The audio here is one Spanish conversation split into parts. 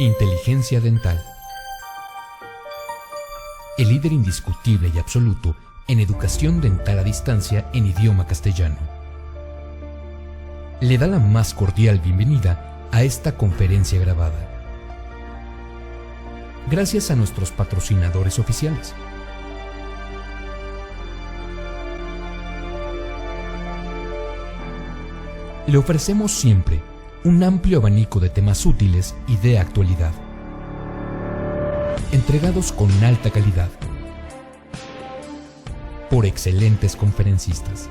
Inteligencia Dental. El líder indiscutible y absoluto en educación dental a distancia en idioma castellano. Le da la más cordial bienvenida a esta conferencia grabada. Gracias a nuestros patrocinadores oficiales. Le ofrecemos siempre un amplio abanico de temas útiles y de actualidad, entregados con alta calidad, por excelentes conferencistas.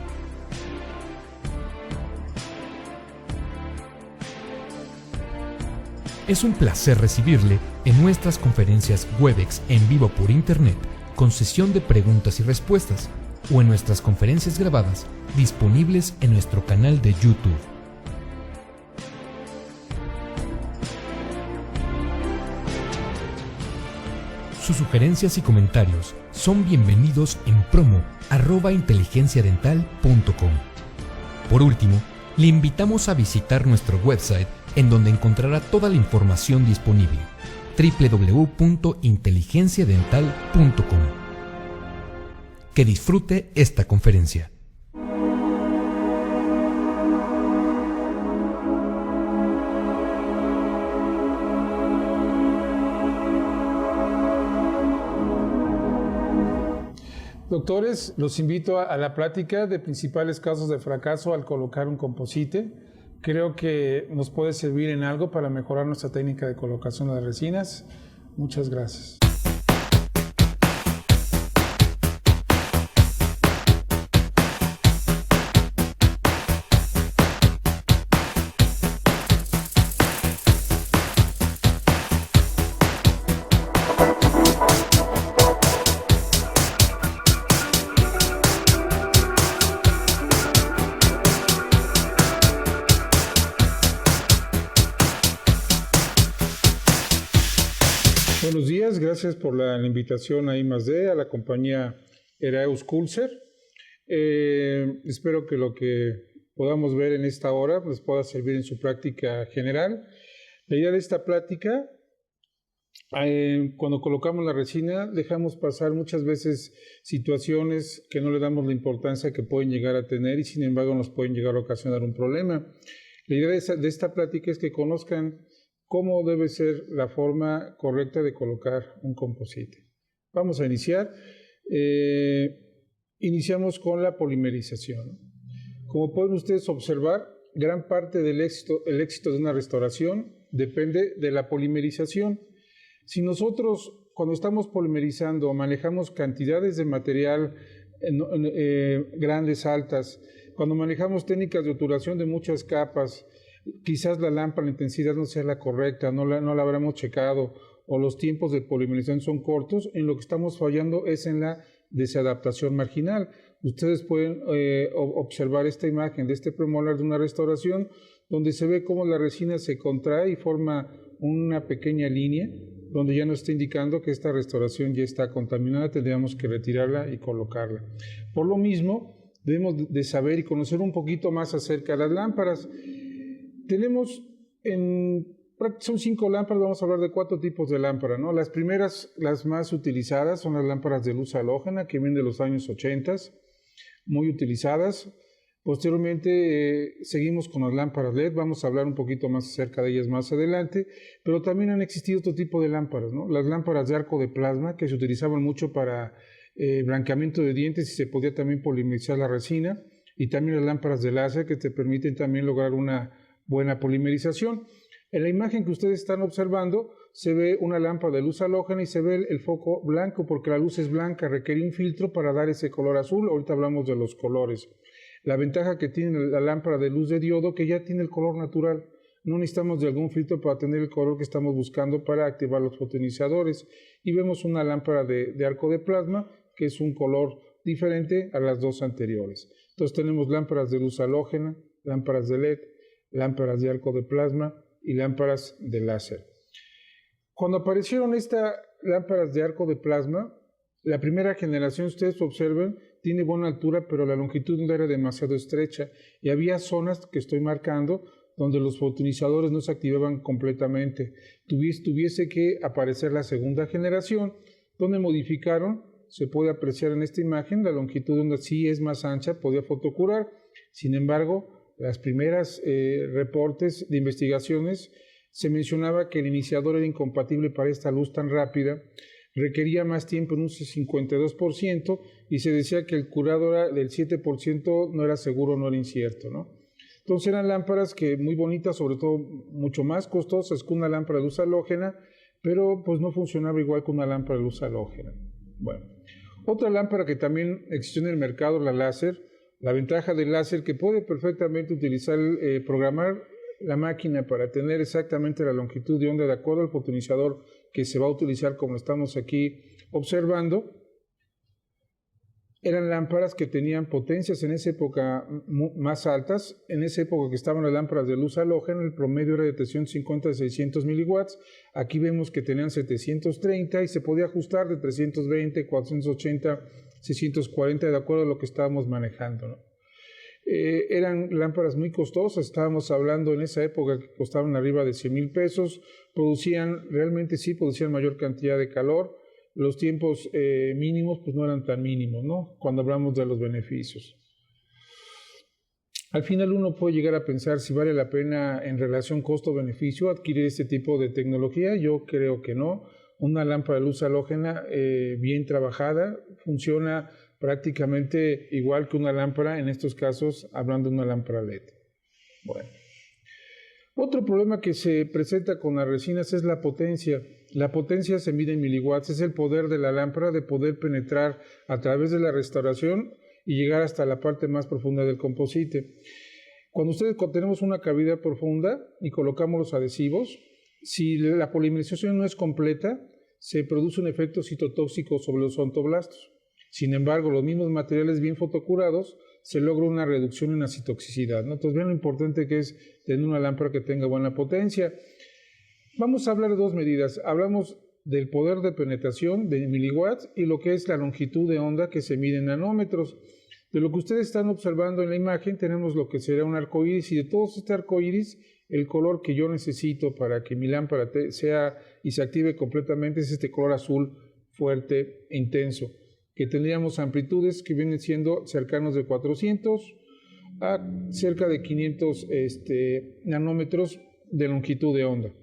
Es un placer recibirle en nuestras conferencias Webex en vivo por Internet, con sesión de preguntas y respuestas, o en nuestras conferencias grabadas disponibles en nuestro canal de YouTube. Sus sugerencias y comentarios son bienvenidos en promo@inteligenciadental.com. Por último, le invitamos a visitar nuestro website, en donde encontrará toda la información disponible: www.inteligenciadental.com. Que disfrute esta conferencia. Doctores, los invito a la plática de principales casos de fracaso al colocar un composite. Creo que nos puede servir en algo para mejorar nuestra técnica de colocación de las resinas. Muchas gracias. Buenos días, gracias por la invitación a I+D, a la compañía Heraeus Culser. Espero que lo que podamos ver en esta hora les pueda servir en su práctica general. La idea de esta plática, cuando colocamos la resina, dejamos pasar muchas veces situaciones que no le damos la importancia que pueden llegar a tener y sin embargo nos pueden llegar a ocasionar un problema. La idea de esta plática es que conozcan cómo debe ser la forma correcta de colocar un composite. Vamos a iniciar. Iniciamos con la polimerización. Como pueden ustedes observar, gran parte del éxito de una restauración depende de la polimerización. Si nosotros, cuando estamos polimerizando, manejamos cantidades de material grandes, altas, cuando manejamos técnicas de obturación de muchas capas, quizás la lámpara, la intensidad no sea la correcta, no la habremos checado, o los tiempos de polimerización son cortos, en lo que estamos fallando es en la desadaptación marginal. Ustedes pueden observar esta imagen de este premolar de una restauración, donde se ve cómo la resina se contrae y forma una pequeña línea, donde ya nos está indicando que esta restauración ya está contaminada, tendríamos que retirarla y colocarla. Por lo mismo, debemos de saber y conocer un poquito más acerca de las lámparas. Tenemos, son 5 lámparas, vamos a hablar de 4 tipos de lámpara, ¿no? Las primeras, las más utilizadas, son las lámparas de luz halógena, que vienen de los años 80, muy utilizadas. Posteriormente seguimos con las lámparas LED, vamos a hablar un poquito más acerca de ellas más adelante, pero también han existido otro tipo de lámparas, ¿no? Las lámparas de arco de plasma, que se utilizaban mucho para blanqueamiento de dientes y se podía también polimerizar la resina, y también las lámparas de láser, que te permiten también lograr una buena polimerización. En la imagen que ustedes están observando se ve una lámpara de luz halógena y se ve el foco blanco porque la luz es blanca, requiere un filtro para dar ese color azul. Ahorita hablamos de los colores. La ventaja que tiene la lámpara de luz de diodo, que ya tiene el color natural. No necesitamos de algún filtro para tener el color que estamos buscando para activar los fotonizadores. Y vemos una lámpara de arco de plasma, que es un color diferente a las dos anteriores. Entonces tenemos lámparas de luz halógena, lámparas de LED, lámparas de arco de plasma y lámparas de láser. Cuando aparecieron estas lámparas de arco de plasma, la primera generación, ustedes observen, tiene buena altura, pero la longitud no era demasiado estrecha y había zonas que estoy marcando donde los fotonizadores no se activaban completamente. Tuviese que aparecer la segunda generación, donde modificaron, se puede apreciar en esta imagen, la longitud de onda sí es más ancha, podía fotocurar. Sin embargo, las primeras reportes de investigaciones se mencionaba que el iniciador era incompatible para esta luz tan rápida, requería más tiempo en un 52% y se decía que el curado era del 7%, no era seguro, no era incierto, ¿no? Entonces eran lámparas que muy bonitas, sobre todo mucho más costosas que una lámpara de luz halógena, pero pues no funcionaba igual que una lámpara de luz halógena. Bueno, otra lámpara que también existió en el mercado, la láser. La ventaja del láser que puede perfectamente utilizar, programar la máquina para tener exactamente la longitud de onda de acuerdo al fotonizador que se va a utilizar, como estamos aquí observando. Eran lámparas que tenían potencias en esa época más altas. En esa época que estaban las lámparas de luz halógena, el promedio era de 350 a 600 miliwatts. Aquí vemos que tenían 730 y se podía ajustar de 320, 480, 640 de acuerdo a lo que estábamos manejando, ¿no? Eran lámparas muy costosas, estábamos hablando en esa época que costaban arriba de 100 mil pesos, realmente sí producían mayor cantidad de calor, los tiempos mínimos pues no eran tan mínimos, ¿no? Cuando hablamos de los beneficios. Al final uno puede llegar a pensar si vale la pena en relación costo-beneficio adquirir este tipo de tecnología. Yo creo que no. Una lámpara de luz halógena bien trabajada funciona prácticamente igual que una lámpara, en estos casos hablando de una lámpara LED. Bueno. Otro problema que se presenta con las resinas es la potencia. La potencia se mide en miliwatts, es el poder de la lámpara de poder penetrar a través de la restauración y llegar hasta la parte más profunda del composite. Cuando tenemos una cavidad profunda y colocamos los adhesivos, si la polimerización no es completa, se produce un efecto citotóxico sobre los ontoblastos. Sin embargo, los mismos materiales bien fotocurados se logra una reducción en la citoxicidad, ¿no? Entonces, vean lo importante que es tener una lámpara que tenga buena potencia. Vamos a hablar de dos medidas. Hablamos del poder de penetración de miliwatts y lo que es la longitud de onda que se mide en nanómetros. De lo que ustedes están observando en la imagen tenemos lo que será un arco iris, y de todo este arco iris, el color que yo necesito para que mi lámpara sea y se active completamente es este color azul fuerte e intenso, que tendríamos amplitudes que vienen siendo cercanos de 400 a cerca de 500 nanómetros de longitud de onda.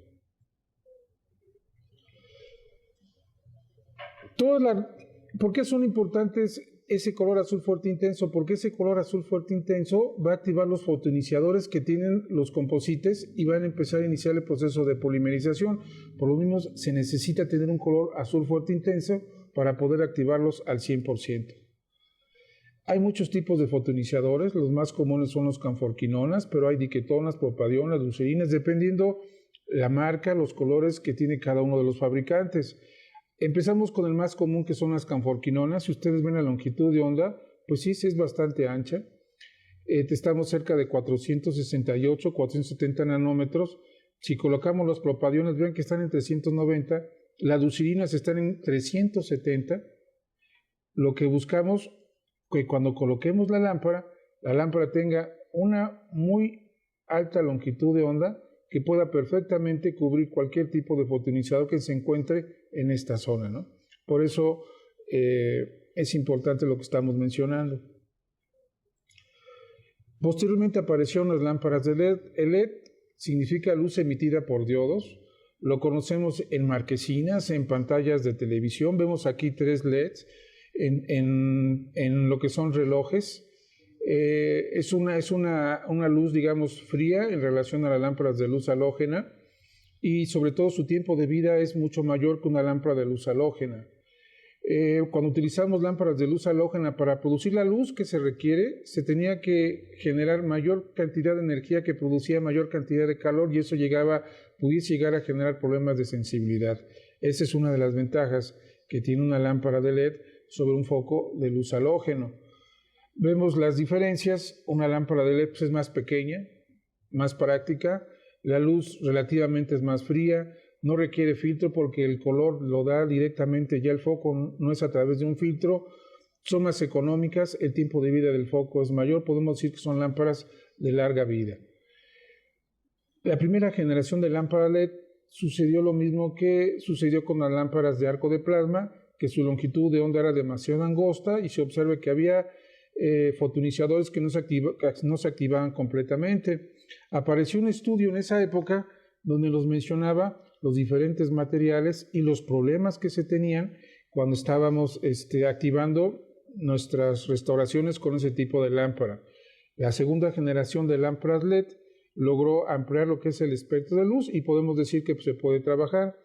¿Por qué son importantes ese color azul fuerte intenso? Porque ese color azul fuerte intenso va a activar los fotoiniciadores que tienen los composites y van a empezar a iniciar el proceso de polimerización. Por lo mismo, se necesita tener un color azul fuerte intenso para poder activarlos al 100%. Hay muchos tipos de fotoiniciadores, los más comunes son los canforquinonas, pero hay diquetonas, propradionas, glucerinas, dependiendo la marca, los colores que tiene cada uno de los fabricantes. Empezamos con el más común, que son las canforquinonas. Si ustedes ven la longitud de onda, pues sí es bastante ancha. Estamos cerca de 468, 470 nanómetros. Si colocamos los propradiones, vean que están en 390. Las glucerinas están en 370. Lo que buscamos que cuando coloquemos la lámpara tenga una muy alta longitud de onda que pueda perfectamente cubrir cualquier tipo de fotoiniciador que se encuentre en esta zona, ¿no? Por eso es importante lo que estamos mencionando. Posteriormente aparecieron las lámparas de LED. El LED significa luz emitida por diodos. Lo conocemos en marquesinas, en pantallas de televisión. Vemos aquí 3 LEDs en lo que son relojes. Es una luz, digamos, fría en relación a las lámparas de luz halógena, y sobre todo su tiempo de vida es mucho mayor que una lámpara de luz halógena. Cuando utilizamos lámparas de luz halógena para producir la luz que se requiere, se tenía que generar mayor cantidad de energía que producía mayor cantidad de calor, y eso pudiese llegar a generar problemas de sensibilidad. Esa es una de las ventajas que tiene una lámpara de LED sobre un foco de luz halógeno. Vemos las diferencias. Una lámpara de LED es más pequeña, más práctica, la luz relativamente es más fría, no requiere filtro porque el color lo da directamente ya el foco, no es a través de un filtro, son más económicas, el tiempo de vida del foco es mayor, podemos decir que son lámparas de larga vida. La primera generación de lámpara LED sucedió lo mismo que sucedió con las lámparas de arco de plasma, que su longitud de onda era demasiado angosta y se observa que había fotoiniciadores que no se activaban completamente. Apareció un estudio en esa época donde nos mencionaba los diferentes materiales y los problemas que se tenían cuando estábamos activando nuestras restauraciones con ese tipo de lámpara. La segunda generación de lámparas LED logró ampliar lo que es el espectro de luz y podemos decir que se puede trabajar.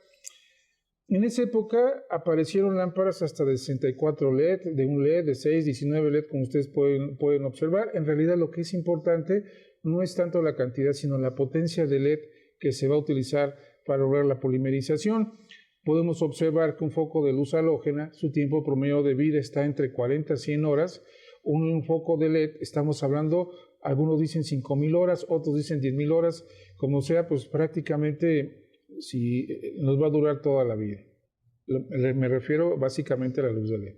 En esa época aparecieron lámparas hasta de 64 LED, de un LED, de 6, 19 LED, como ustedes pueden observar. En realidad lo que es importante no es tanto la cantidad, sino la potencia de LED que se va a utilizar para lograr la polimerización. Podemos observar que un foco de luz halógena, su tiempo promedio de vida está entre 40 a 100 horas. Un foco de LED, estamos hablando, algunos dicen 5,000 horas, otros dicen 10,000 horas, como sea, pues prácticamente nos va a durar toda la vida. Me refiero básicamente a la luz de LED.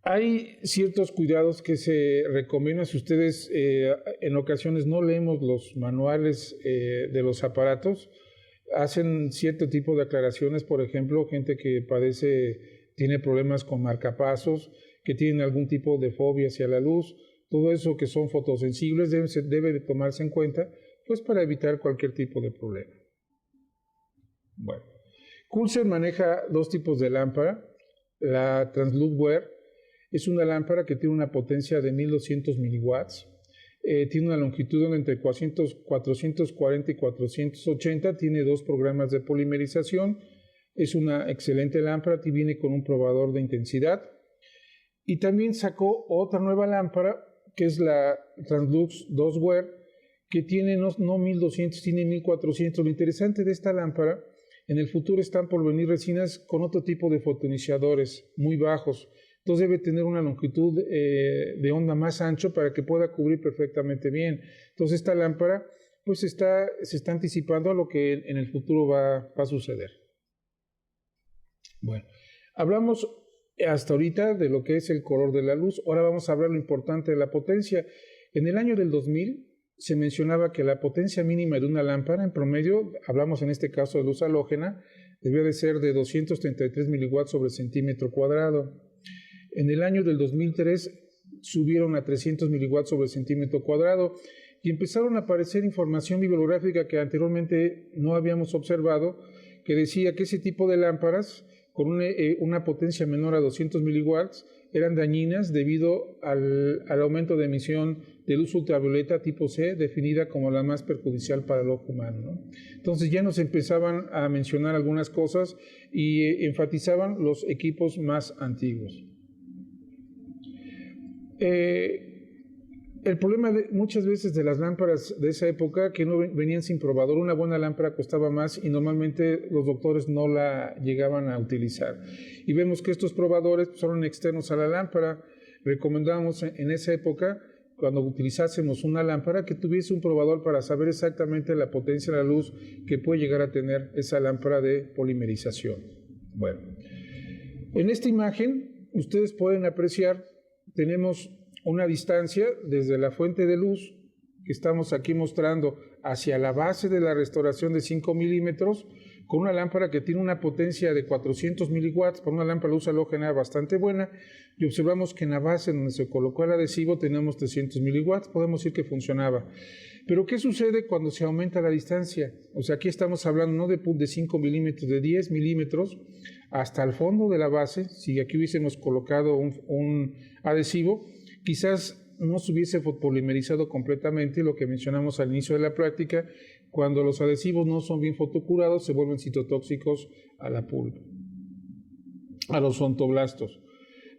Hay ciertos cuidados que se recomiendan si ustedes en ocasiones no leemos los manuales de los aparatos, hacen cierto tipo de aclaraciones, por ejemplo, gente que tiene problemas con marcapasos, que tienen algún tipo de fobia hacia la luz, todo eso que son fotosensibles debe de tomarse en cuenta, pues para evitar cualquier tipo de problema. Bueno, Coulson maneja dos tipos de lámpara. La Transluc Wear es una lámpara que tiene una potencia de 1200 miliwatts, tiene una longitud entre 440 y 480, tiene dos programas de polimerización, es una excelente lámpara, viene con un probador de intensidad. Y también sacó otra nueva lámpara, que es la Translux 2 Wear, que tiene no 1200, tiene 1400. Lo interesante de esta lámpara, en el futuro están por venir resinas con otro tipo de fotoiniciadores muy bajos. Entonces debe tener una longitud de onda más ancho para que pueda cubrir perfectamente bien. Entonces esta lámpara pues se está anticipando a lo que en el futuro va a suceder. Bueno, hablamos hasta ahorita de lo que es el color de la luz. Ahora vamos a hablar lo importante de la potencia. En el año del 2000 se mencionaba que la potencia mínima de una lámpara, en promedio, hablamos en este caso de luz halógena, debía de ser de 233 miliwatts sobre centímetro cuadrado. En el año del 2003 subieron a 300 miliwatts sobre centímetro cuadrado y empezaron a aparecer información bibliográfica que anteriormente no habíamos observado, que decía que ese tipo de lámparas con una potencia menor a 200 miliwatts eran dañinas debido al aumento de emisión de luz ultravioleta tipo C, definida como la más perjudicial para el ojo humano, ¿no? Entonces ya nos empezaban a mencionar algunas cosas y enfatizaban los equipos más antiguos. El problema muchas veces de las lámparas de esa época, que no venían sin probador, una buena lámpara costaba más y normalmente los doctores no la llegaban a utilizar. Y vemos que estos probadores son externos a la lámpara. Recomendábamos en esa época, cuando utilizásemos una lámpara, que tuviese un probador para saber exactamente la potencia de la luz que puede llegar a tener esa lámpara de polimerización. Bueno, en esta imagen ustedes pueden apreciar, tenemos una distancia desde la fuente de luz que estamos aquí mostrando hacia la base de la restauración de 5 milímetros, con una lámpara que tiene una potencia de 400 miliwatts, para una lámpara de luz halógena bastante buena, y observamos que en la base donde se colocó el adhesivo tenemos 300 miliwatts, podemos decir que funcionaba. Pero ¿qué sucede cuando se aumenta la distancia? O sea, aquí estamos hablando no de 5 milímetros, de 10 milímetros hasta el fondo de la base. Si aquí hubiésemos colocado un adhesivo, quizás no se hubiese polimerizado completamente, lo que mencionamos al inicio de la práctica. Cuando los adhesivos no son bien fotocurados, se vuelven citotóxicos a la pulpa, a los ontoblastos.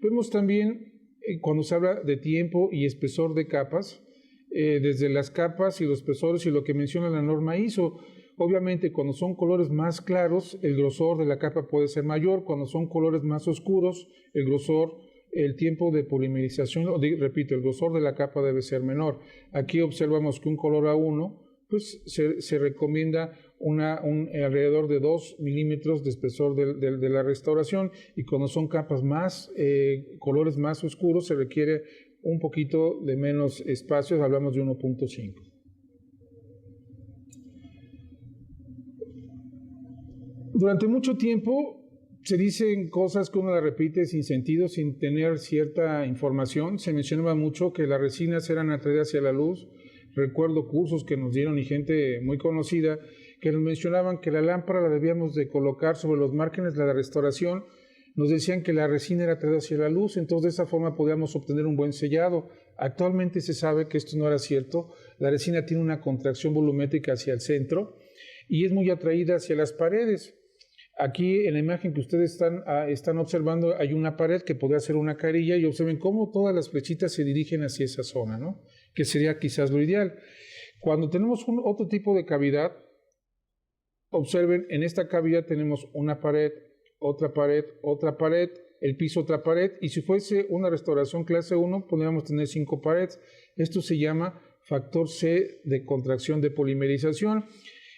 Vemos también, cuando se habla de tiempo y espesor de capas, desde las capas y los espesores y lo que menciona la norma ISO. Obviamente, cuando son colores más claros, el grosor de la capa puede ser mayor. Cuando son colores más oscuros, el tiempo de polimerización, repito, el grosor de la capa debe ser menor. Aquí observamos que un color A1, pues se recomienda alrededor de 2 milímetros de espesor de la restauración, y cuando son capas colores más oscuros, se requiere un poquito de menos espacios, hablamos de 1.5. Durante mucho tiempo se dicen cosas que uno las repite sin sentido, sin tener cierta información. Se mencionaba mucho que las resinas eran atraídas hacia la luz. Recuerdo cursos que nos dieron y gente muy conocida que nos mencionaban que la lámpara la debíamos de colocar sobre los márgenes de la restauración. Nos decían que la resina era atraída hacia la luz, entonces de esa forma podíamos obtener un buen sellado. Actualmente se sabe que esto no era cierto. La resina tiene una contracción volumétrica hacia el centro y es muy atraída hacia las paredes. Aquí en la imagen que ustedes están observando hay una pared que podría ser una carilla y observen cómo todas las flechitas se dirigen hacia esa zona, ¿no? Que sería quizás lo ideal. Cuando tenemos otro tipo de cavidad, observen, en esta cavidad tenemos una pared, otra pared, otra pared, el piso otra pared, y si fuese una restauración clase 1, podríamos tener 5 paredes. Esto se llama factor C de contracción de polimerización.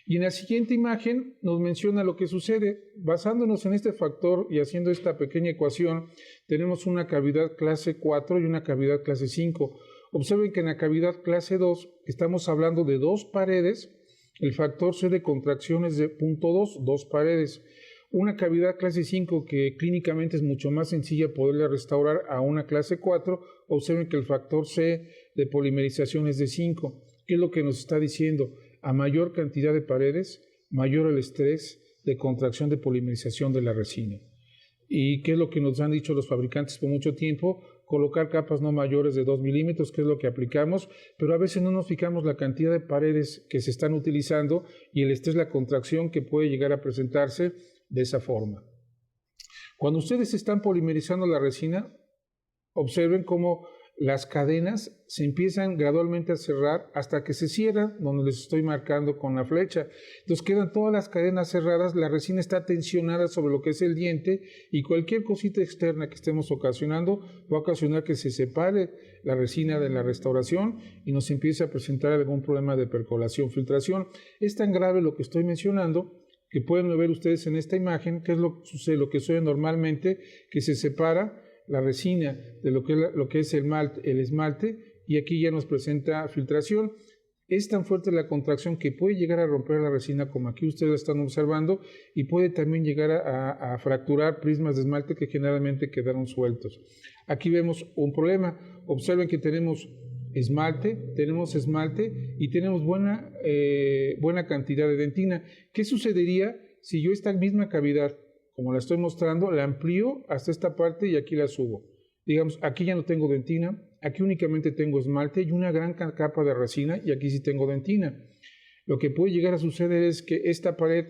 Y en la siguiente imagen nos menciona lo que sucede. Basándonos en este factor y haciendo esta pequeña ecuación, tenemos una cavidad clase 4 y una cavidad clase 5. Observen que en la cavidad clase 2 estamos hablando de 2 paredes. El factor C de contracción es de 0.2, 2 paredes. Una cavidad clase 5 que clínicamente es mucho más sencilla poderla restaurar a una clase 4, observen que el factor C de polimerización es de 5. ¿Qué es lo que nos está diciendo? A mayor cantidad de paredes, mayor el estrés de contracción de polimerización de la resina. ¿Y qué es lo que nos han dicho los fabricantes por mucho tiempo? Colocar capas no mayores de 2 milímetros, que es lo que aplicamos, pero a veces no nos fijamos la cantidad de paredes que se están utilizando y el estrés, la contracción que puede llegar a presentarse de esa forma. Cuando ustedes están polimerizando la resina, observen cómo las cadenas se empiezan gradualmente a cerrar hasta que se cierran, donde les estoy marcando con la flecha. Entonces quedan todas las cadenas cerradas, la resina está tensionada sobre lo que es el diente y cualquier cosita externa que estemos ocasionando va a ocasionar que se separe la resina de la restauración y nos empiece a presentar algún problema de percolación, filtración. Es tan grave lo que estoy mencionando que pueden ver ustedes en esta imagen, que es lo que sucede normalmente, que se separa la resina de lo que es el esmalte, y aquí ya nos presenta filtración. Es tan fuerte la contracción que puede llegar a romper la resina como aquí ustedes están observando y puede también llegar a fracturar prismas de esmalte que generalmente quedaron sueltos. Aquí vemos un problema. Observen que tenemos esmalte y tenemos buena cantidad de dentina. ¿Qué sucedería si yo esta misma cavidad, como la estoy mostrando, la amplío hasta esta parte y aquí la subo? Digamos, aquí ya no tengo dentina, aquí únicamente tengo esmalte y una gran capa de resina y aquí sí tengo dentina. Lo que puede llegar a suceder es que esta pared,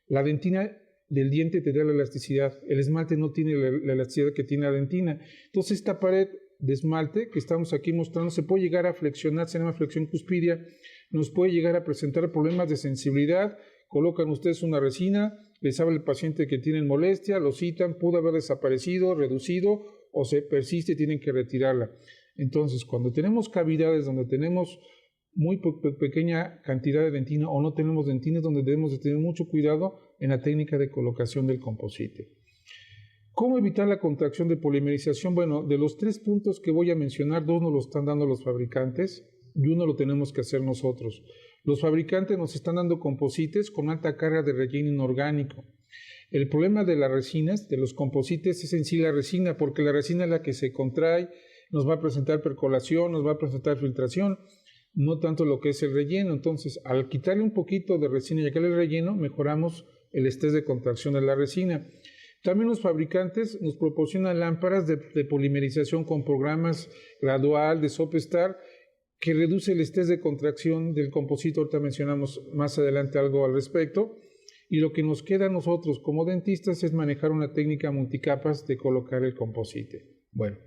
la dentina del diente te da la elasticidad, el esmalte no tiene la elasticidad que tiene la dentina. Entonces esta pared de esmalte que estamos aquí mostrando se puede llegar a flexionar, se llama flexión cuspidia, nos puede llegar a presentar problemas de sensibilidad. Colocan ustedes una resina, les habla el paciente que tienen molestia, lo citan, pudo haber desaparecido, reducido o se persiste, tienen que retirarla. Entonces, cuando tenemos cavidades donde tenemos muy pequeña cantidad de dentina o no tenemos dentina, es donde debemos de tener mucho cuidado en la técnica de colocación del composite. ¿Cómo evitar la contracción de polimerización? Bueno, de los 3 puntos que voy a mencionar, 2 nos lo están dando los fabricantes y 1 lo tenemos que hacer nosotros. Los fabricantes nos están dando composites con alta carga de relleno inorgánico. El problema de las resinas, de los composites, es en sí la resina, porque la resina es la que se contrae, nos va a presentar percolación, nos va a presentar filtración, no tanto lo que es el relleno. Entonces, al quitarle un poquito de resina y sacarle el relleno, mejoramos el estrés de contracción de la resina. También los fabricantes nos proporcionan lámparas de polimerización con programas gradual de SOPSTAR que reduce el estrés de contracción del composite. Ahorita mencionamos más adelante algo al respecto. Y lo que nos queda a nosotros como dentistas es manejar una técnica multicapas de colocar el composite. Bueno,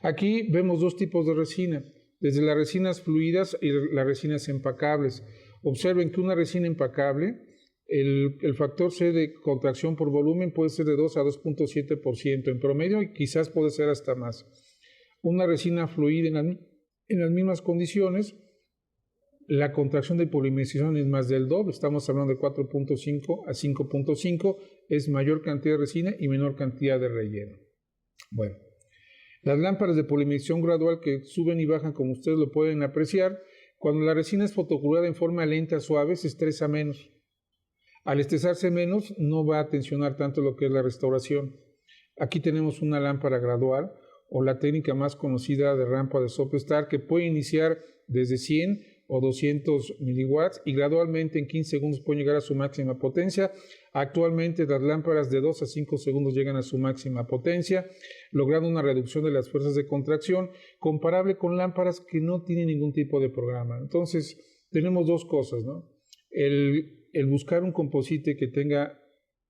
aquí vemos 2 tipos de resina, desde las resinas fluidas y las resinas empacables. Observen que una resina empacable, el factor C de contracción por volumen puede ser de 2 a 2.7% en promedio y quizás puede ser hasta más. Una resina fluida en las mismas condiciones, la contracción de polimerización es más del doble, estamos hablando de 4.5 a 5.5, es mayor cantidad de resina y menor cantidad de relleno. Bueno, las lámparas de polimerización gradual que suben y bajan, como ustedes lo pueden apreciar, cuando la resina es fotocurada en forma lenta, suave, se estresa menos. Al estresarse menos, no va a tensionar tanto lo que es la restauración. Aquí tenemos una lámpara gradual o la técnica más conocida de rampa de Soapstar, que puede iniciar desde 100 o 200 miliwatts y gradualmente en 15 segundos puede llegar a su máxima potencia. Actualmente las lámparas de 2 a 5 segundos llegan a su máxima potencia, logrando una reducción de las fuerzas de contracción comparable con lámparas que no tienen ningún tipo de programa. Entonces, tenemos dos cosas, ¿no? El buscar un composite que tenga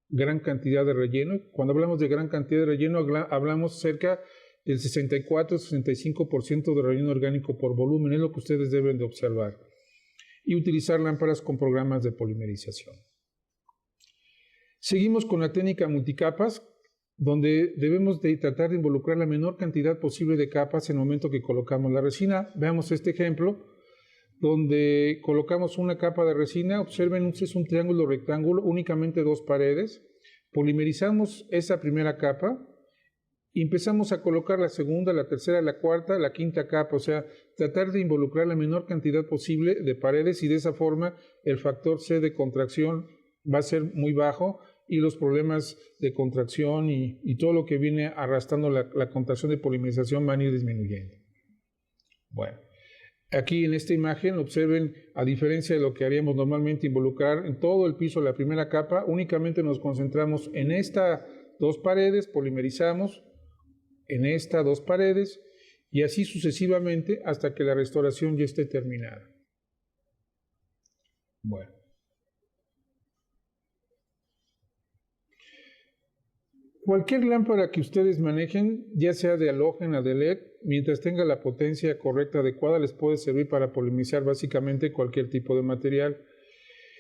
gran cantidad de relleno. Cuando hablamos de gran cantidad de relleno, hablamos cerca del 64-65% de relleno orgánico por volumen, es lo que ustedes deben de observar. Y utilizar lámparas con programas de polimerización. Seguimos con la técnica multicapas, donde debemos de tratar de involucrar la menor cantidad posible de capas en el momento que colocamos la resina. Veamos este ejemplo, donde colocamos una capa de resina. Observen, es un triángulo rectángulo, únicamente 2 paredes. Polimerizamos esa primera capa y empezamos a colocar la segunda, la tercera, la cuarta, la quinta capa, o sea, tratar de involucrar la menor cantidad posible de paredes y de esa forma el factor C de contracción va a ser muy bajo y los problemas de contracción y todo lo que viene arrastrando la contracción de polimerización van a ir disminuyendo. Bueno, aquí en esta imagen observen, a diferencia de lo que haríamos normalmente involucrar en todo el piso la primera capa, únicamente nos concentramos en estas 2 paredes, polimerizamos en estas 2 paredes y así sucesivamente hasta que la restauración ya esté terminada. Bueno. Cualquier lámpara que ustedes manejen, ya sea de halógena, de LED, mientras tenga la potencia correcta, adecuada, les puede servir para polimerizar básicamente cualquier tipo de material.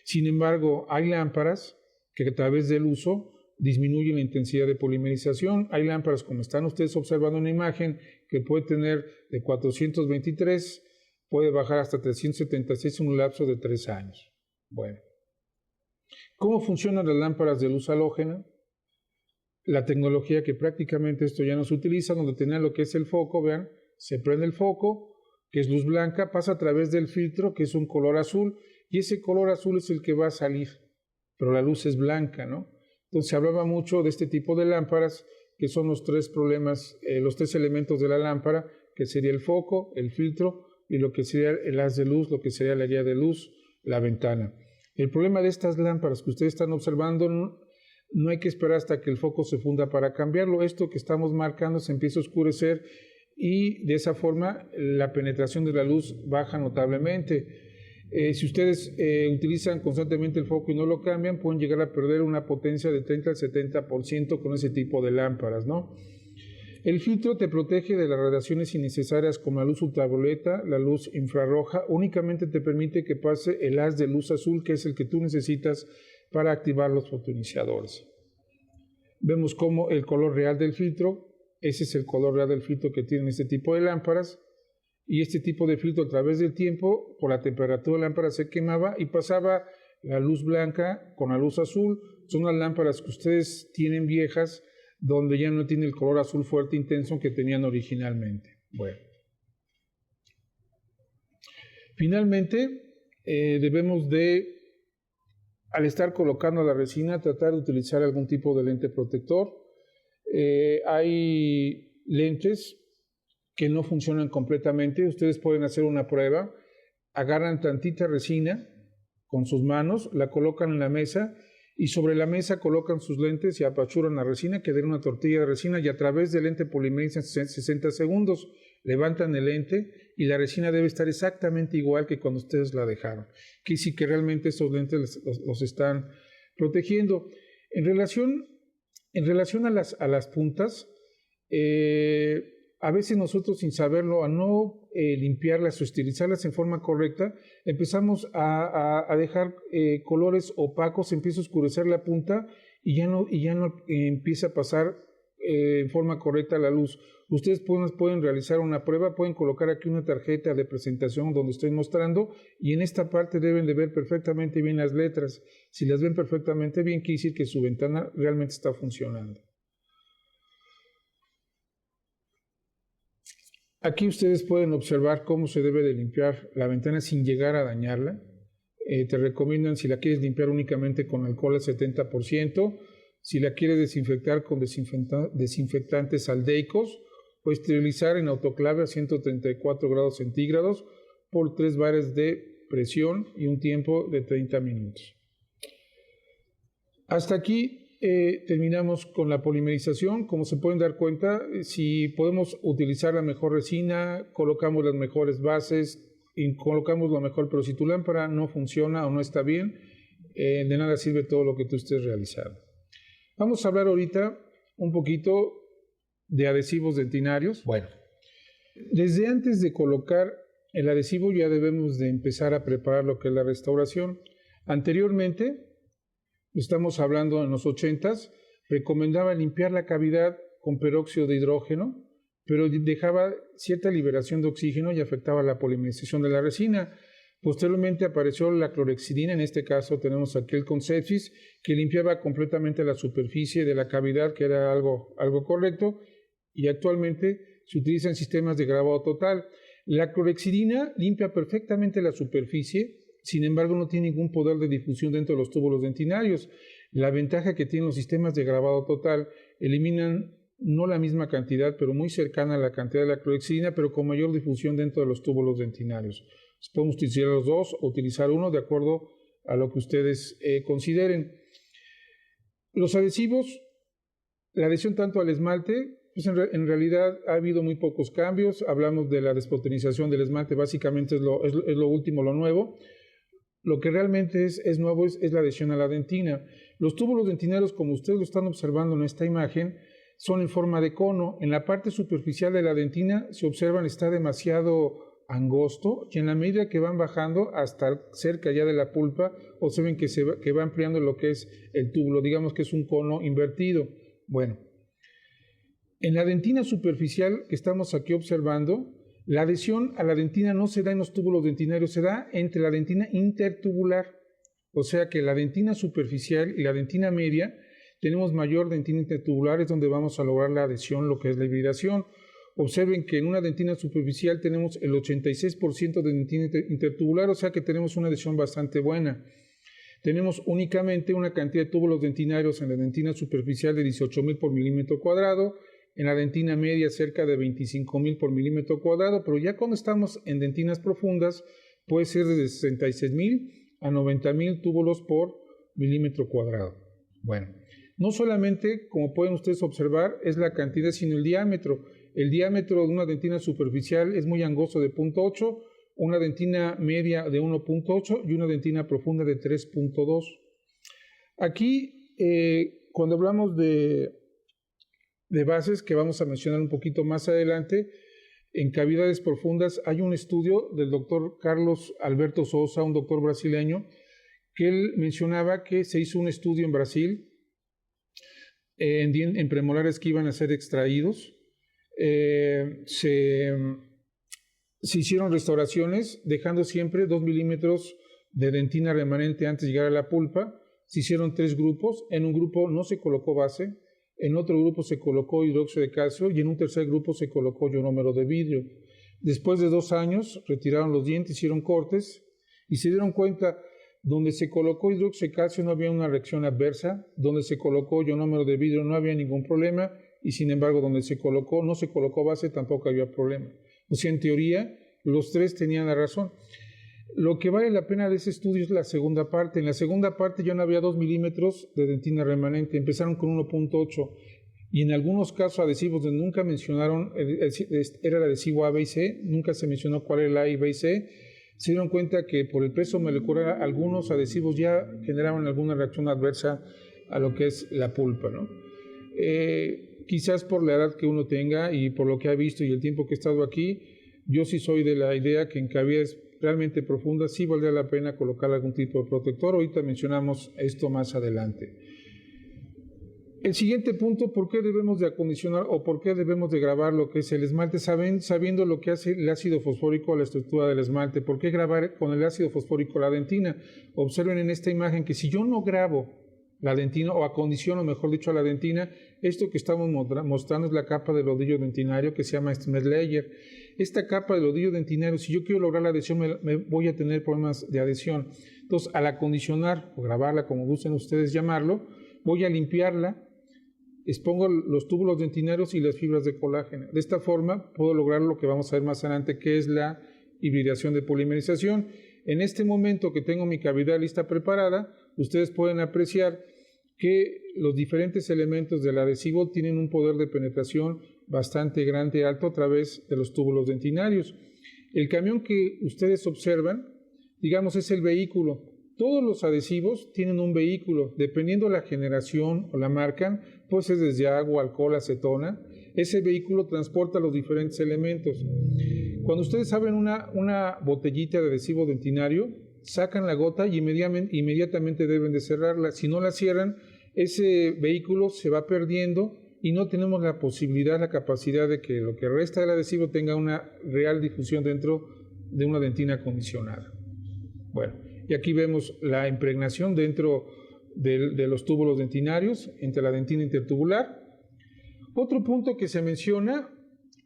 Sin embargo, hay lámparas que a través del uso disminuyen la intensidad de polimerización. Hay lámparas, como están ustedes observando en la imagen, que puede tener de 423, puede bajar hasta 376 en un lapso de 3 años. Bueno, ¿cómo funcionan las lámparas de luz halógena? La tecnología que prácticamente esto ya no se utiliza, donde tenía lo que es el foco, vean, se prende el foco, que es luz blanca, pasa a través del filtro, que es un color azul, y ese color azul es el que va a salir, pero la luz es blanca, ¿no? Entonces se hablaba mucho de este tipo de lámparas, que son los 3 problemas, los 3 elementos de la lámpara, que sería el foco, el filtro, y lo que sería el haz de luz, lo que sería la guía de luz, la ventana. El problema de estas lámparas que ustedes están observando, no hay que esperar hasta que el foco se funda para cambiarlo. Esto que estamos marcando se empieza a oscurecer y de esa forma la penetración de la luz baja notablemente. Si ustedes utilizan constantemente el foco y no lo cambian, pueden llegar a perder una potencia de 30 al 70% con ese tipo de lámparas, ¿no? El filtro te protege de las radiaciones innecesarias como la luz ultravioleta, la luz infrarroja. Únicamente te permite que pase el haz de luz azul, que es el que tú necesitas para activar los fotoiniciadores. Vemos cómo el color real del filtro, ese es el color real del filtro que tienen este tipo de lámparas, y este tipo de filtro a través del tiempo, por la temperatura de la lámpara se quemaba y pasaba la luz blanca con la luz azul. Son las lámparas que ustedes tienen viejas, donde ya no tiene el color azul fuerte intenso que tenían originalmente. Bueno. Finalmente, debemos de, al estar colocando la resina, tratar de utilizar algún tipo de lente protector. Hay lentes que no funcionan completamente. Ustedes pueden hacer una prueba. Agarran tantita resina con sus manos, la colocan en la mesa y sobre la mesa colocan sus lentes y apachuran la resina, que den una tortilla de resina, y a través del lente polimerizan 60 segundos. Levantan el lente y la resina debe estar exactamente igual que cuando ustedes la dejaron. Que sí que realmente estos lentes los están protegiendo. En relación a las puntas, a veces nosotros, sin saberlo, a no limpiarlas o esterilizarlas en forma correcta, empezamos a dejar colores opacos, empieza a oscurecer la punta y ya no empieza a pasar en forma correcta la luz. Ustedes pueden realizar una prueba, pueden colocar aquí una tarjeta de presentación donde estoy mostrando, y en esta parte deben de ver perfectamente bien las letras. Si las ven perfectamente bien, quiere decir que su ventana realmente está funcionando. Aquí ustedes pueden observar cómo se debe de limpiar la ventana sin llegar a dañarla. Te recomiendan, si la quieres limpiar, únicamente con alcohol al 70%, si la quieres desinfectar con desinfectantes aldeicos, o esterilizar en autoclave a 134 grados centígrados por 3 bares de presión y un tiempo de 30 minutos. Hasta aquí terminamos con la polimerización. Como se pueden dar cuenta, si podemos utilizar la mejor resina, colocamos las mejores bases y colocamos lo mejor, pero si tu lámpara no funciona o no está bien, de nada sirve todo lo que tú estés realizando. Vamos a hablar ahorita un poquito de adhesivos dentinarios. Bueno, desde antes de colocar el adhesivo ya debemos de empezar a preparar lo que es la restauración. Anteriormente, estamos hablando en los 80s, recomendaba limpiar la cavidad con peróxido de hidrógeno, pero dejaba cierta liberación de oxígeno y afectaba la polimerización de la resina. Posteriormente apareció la clorhexidina, en este caso tenemos aquí el Concepcis, que limpiaba completamente la superficie de la cavidad, que era algo correcto, y actualmente se utilizan sistemas de grabado total. La clorhexidina limpia perfectamente la superficie, sin embargo no tiene ningún poder de difusión dentro de los túbulos dentinarios. La ventaja que tienen los sistemas de grabado total, eliminan no la misma cantidad, pero muy cercana a la cantidad de la clorhexidina, pero con mayor difusión dentro de los túbulos dentinarios. Podemos utilizar los dos o utilizar uno de acuerdo a lo que ustedes consideren. Los adhesivos, la adhesión tanto al esmalte, pues en realidad ha habido muy pocos cambios. Hablamos de la desproteinización del esmalte, básicamente es lo último, lo nuevo. Lo que realmente es nuevo es la adhesión a la dentina. Los túbulos dentinarios, como ustedes lo están observando en esta imagen, son en forma de cono. En la parte superficial de la dentina, se observan, está demasiado angosto, y en la medida que van bajando hasta cerca ya de la pulpa, observen que va ampliando lo que es el túbulo, digamos que es un cono invertido. Bueno, en la dentina superficial que estamos aquí observando, la adhesión a la dentina no se da en los túbulos dentinarios, se da entre la dentina intertubular, o sea que la dentina superficial y la dentina media tenemos mayor dentina intertubular, es donde vamos a lograr la adhesión, lo que es la hibridación. Observen que en una dentina superficial tenemos el 86% de dentina intertubular, o sea que tenemos una adhesión bastante buena. Tenemos únicamente una cantidad de túbulos dentinarios en la dentina superficial de 18,000 por milímetro cuadrado, en la dentina media cerca de 25,000 por milímetro cuadrado, pero ya cuando estamos en dentinas profundas puede ser de 66,000 a 90,000 túbulos por milímetro cuadrado. Bueno, no solamente, como pueden ustedes observar, es la cantidad, sino el diámetro. El diámetro de una dentina superficial es muy angosto, de 0.8, una dentina media de 1.8 y una dentina profunda de 3.2. Aquí, cuando hablamos de bases, que vamos a mencionar un poquito más adelante, en cavidades profundas hay un estudio del doctor Carlos Alberto Sousa, un doctor brasileño, que él mencionaba que se hizo un estudio en Brasil en premolares que iban a ser extraídos. Se hicieron restauraciones dejando siempre 2 milímetros de dentina remanente antes de llegar a la pulpa. Se hicieron 3 grupos. En un grupo no se colocó base, en otro grupo se colocó hidróxido de calcio y en un tercer grupo se colocó ionómero de vidrio. Después de 2 años retiraron los dientes, hicieron cortes y se dieron cuenta, donde se colocó hidróxido de calcio no había una reacción adversa, donde se colocó ionómero de vidrio no había ningún problema, y sin embargo donde no se colocó base tampoco había problema. O sea, en teoría los 3 tenían la razón. Lo que vale la pena de ese estudio es la segunda parte. En la segunda parte ya no había 2 milímetros de dentina remanente, empezaron con 1.8, y en algunos casos adhesivos donde nunca mencionaron, era el adhesivo A, B y C, nunca se mencionó cuál era el A, B y C. Se dieron cuenta que por el peso molecular algunos adhesivos ya generaban alguna reacción adversa a lo que es la pulpa, ¿no? Quizás por la edad que uno tenga y por lo que ha visto y el tiempo que he estado aquí, yo sí soy de la idea que en cavidades realmente profundas sí valdría la pena colocar algún tipo de protector. Ahorita mencionamos esto más adelante. El siguiente punto, ¿por qué debemos de acondicionar o por qué debemos de grabar lo que es el esmalte? Sabiendo lo que hace el ácido fosfórico a la estructura del esmalte. ¿Por qué grabar con el ácido fosfórico la dentina? Observen en esta imagen que si yo no grabo la dentina o acondiciono, mejor dicho, a la dentina, esto que estamos mostrando es la capa del rodillo dentinario que se llama Smith Layer. Esta capa del rodillo dentinario, si yo quiero lograr la adhesión, me voy a tener problemas de adhesión. Entonces, al acondicionar o grabarla, como gusten ustedes llamarlo, voy a limpiarla, expongo los túbulos dentinarios y las fibras de colágeno. De esta forma puedo lograr lo que vamos a ver más adelante, que es la hibridación de polimerización. En este momento que tengo mi cavidad lista preparada, ustedes pueden apreciar que los diferentes elementos del adhesivo tienen un poder de penetración bastante grande, alto, a través de los túbulos dentinarios. El camión que ustedes observan, digamos, es el vehículo. Todos los adhesivos tienen un vehículo, dependiendo de la generación o la marca, pues es desde agua, alcohol, acetona. Ese vehículo transporta los diferentes elementos. Cuando ustedes abren una botellita de adhesivo dentinario, sacan la gota y inmediatamente deben de cerrarla. Si no la cierran, ese vehículo se va perdiendo y no tenemos la posibilidad, la capacidad de que lo que resta del adhesivo tenga una real difusión dentro de una dentina acondicionada. Bueno, y aquí vemos la impregnación dentro de los túbulos dentinarios entre la dentina intertubular. Otro punto que se menciona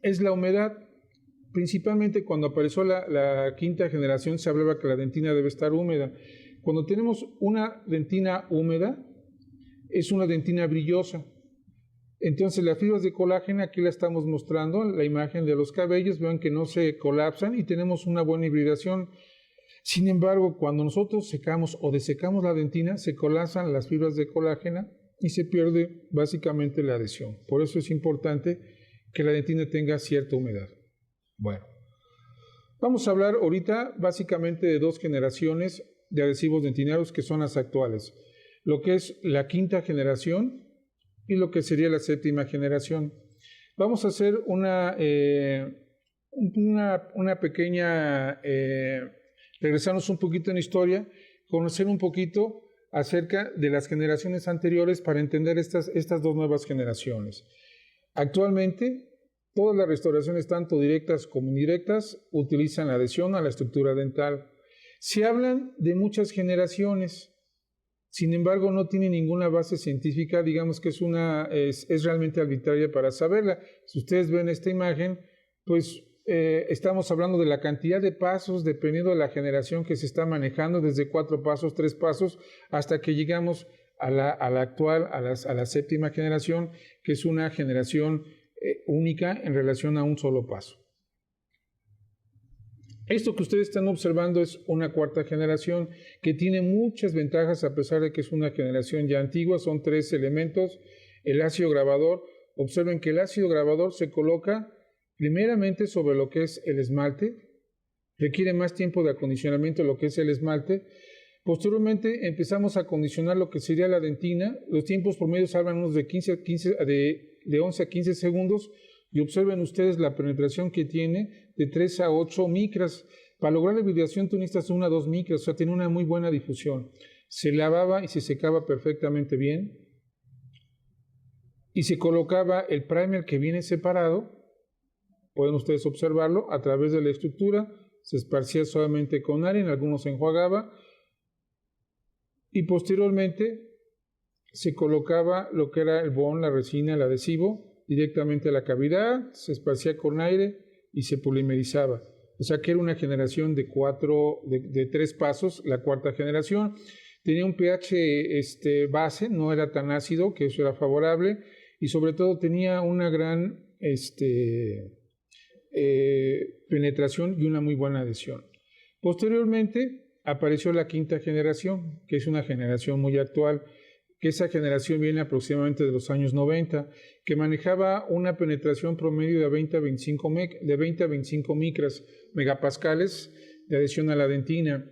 es la humedad. Principalmente cuando apareció la quinta generación se hablaba que la dentina debe estar húmeda. Cuando tenemos una dentina húmeda, es una dentina brillosa. Entonces las fibras de colágeno, aquí la estamos mostrando, la imagen de los cabellos, vean que no se colapsan y tenemos una buena hibridación. Sin embargo, cuando nosotros secamos o desecamos la dentina, se colapsan las fibras de colágeno y se pierde básicamente la adhesión. Por eso es importante que la dentina tenga cierta humedad. Bueno, vamos a hablar ahorita básicamente de dos generaciones de adhesivos dentinarios que son las actuales. Lo que es la quinta generación y lo que sería la séptima generación. Vamos a hacer una pequeña, regresarnos un poquito en historia, conocer un poquito acerca de las generaciones anteriores para entender estas dos nuevas generaciones. Actualmente, todas las restauraciones, tanto directas como indirectas, utilizan la adhesión a la estructura dental. Se hablan de muchas generaciones, sin embargo no tiene ninguna base científica, digamos que es realmente arbitraria para saberla. Si ustedes ven esta imagen, pues estamos hablando de la cantidad de pasos dependiendo de la generación que se está manejando, desde 4 pasos, 3 pasos, hasta que llegamos a la actual, a la séptima generación, que es una generación única en relación a un solo paso. Esto que ustedes están observando es una cuarta generación que tiene muchas ventajas a pesar de que es una generación ya antigua. Son 3 elementos. El ácido grabador, observen que el ácido grabador se coloca primeramente sobre lo que es el esmalte, requiere más tiempo de acondicionamiento lo que es el esmalte. Posteriormente empezamos a acondicionar lo que sería la dentina. Los tiempos promedios hablan unos de 11 a 15 segundos, y observen ustedes la penetración que tiene de 3 a 8 micras. Para lograr la hibridación tú necesitas 1 a 2 micras, o sea, tiene una muy buena difusión. Se lavaba y se secaba perfectamente bien, y se colocaba el primer que viene separado, pueden ustedes observarlo, a través de la estructura, se esparcía suavemente con arena, algunos se enjuagaba, y posteriormente se colocaba lo que era el bond, la resina, el adhesivo, directamente a la cavidad, se esparcía con aire y se polimerizaba. O sea que era una generación de 3 pasos, la cuarta generación. Tenía un pH base, no era tan ácido, que eso era favorable, y sobre todo tenía una gran penetración y una muy buena adhesión. Posteriormente apareció la quinta generación, que es una generación muy actual, que esa generación viene aproximadamente de los años 90, que manejaba una penetración promedio de 20 a 25 micras megapascales de adhesión a la dentina.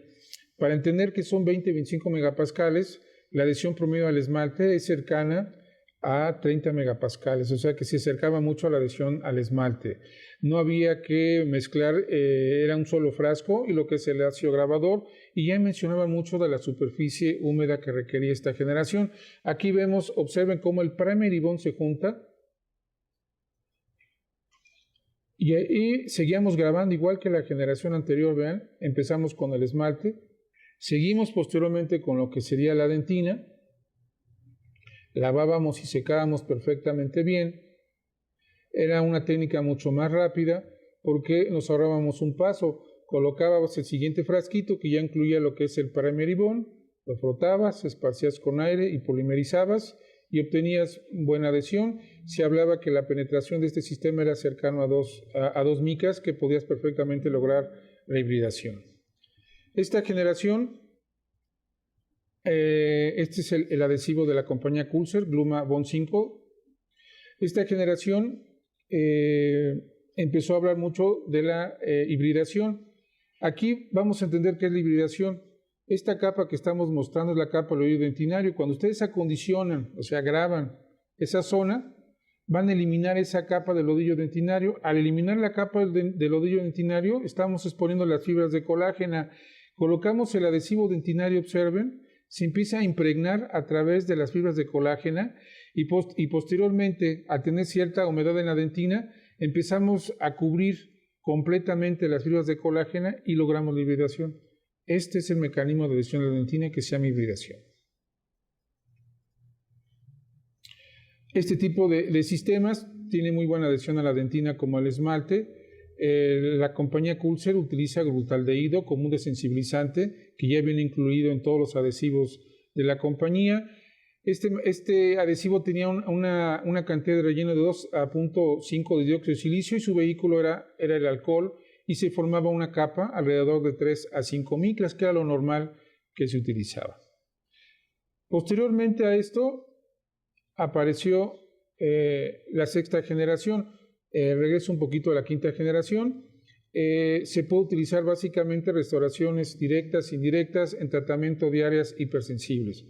Para entender que son 20 a 25 megapascales, la adhesión promedio al esmalte es cercana a 30 megapascales, o sea que se acercaba mucho a la adhesión al esmalte. No había que mezclar, era un solo frasco y lo que es el ácido grabador, y ya mencionaba mucho de la superficie húmeda que requería esta generación. Aquí vemos, observen cómo el primer y bond se junta, y ahí seguíamos grabando igual que la generación anterior. Vean, empezamos con el esmalte, seguimos posteriormente con lo que sería la dentina, lavábamos y secábamos perfectamente bien. Era una técnica mucho más rápida porque nos ahorrábamos un paso. colocabas el siguiente frasquito que ya incluía lo que es el primer y bond, lo frotabas, esparcías con aire y polimerizabas y obtenías buena adhesión. Se hablaba que la penetración de este sistema era cercano a 2 micras, que podías perfectamente lograr la hibridación. Esta generación, este es el adhesivo de la compañía Kulzer, Gluma Bond 5. Esta generación empezó a hablar mucho de la hibridación. Aquí vamos a entender qué es la hibridación. Esta capa que estamos mostrando es la capa del oído dentinario. Cuando ustedes acondicionan, o sea, graban esa zona, van a eliminar esa capa del ovillo dentinario. Al eliminar la capa del ovillo dentinario, estamos exponiendo las fibras de colágeno. Colocamos el adhesivo dentinario, observen, se empieza a impregnar a través de las fibras de colágeno y posteriormente, al tener cierta humedad en la dentina, empezamos a cubrir completamente las fibras de colágeno y logramos la hibridación. Este es el mecanismo de adhesión de la dentina que se llama hibridación. Este tipo de sistemas tiene muy buena adhesión a la dentina como al esmalte. La compañía Kulzer utiliza glutaldehído como un desensibilizante que ya viene incluido en todos los adhesivos de la compañía. Este adhesivo tenía una cantidad de relleno de 2,5 de dióxido de silicio y su vehículo era el alcohol, y se formaba una capa alrededor de 3 a 5 micras, que era lo normal que se utilizaba. Posteriormente a esto apareció la sexta generación. Regreso un poquito a la quinta generación. Se puede utilizar básicamente restauraciones directas, indirectas, en tratamiento de áreas hipersensibles.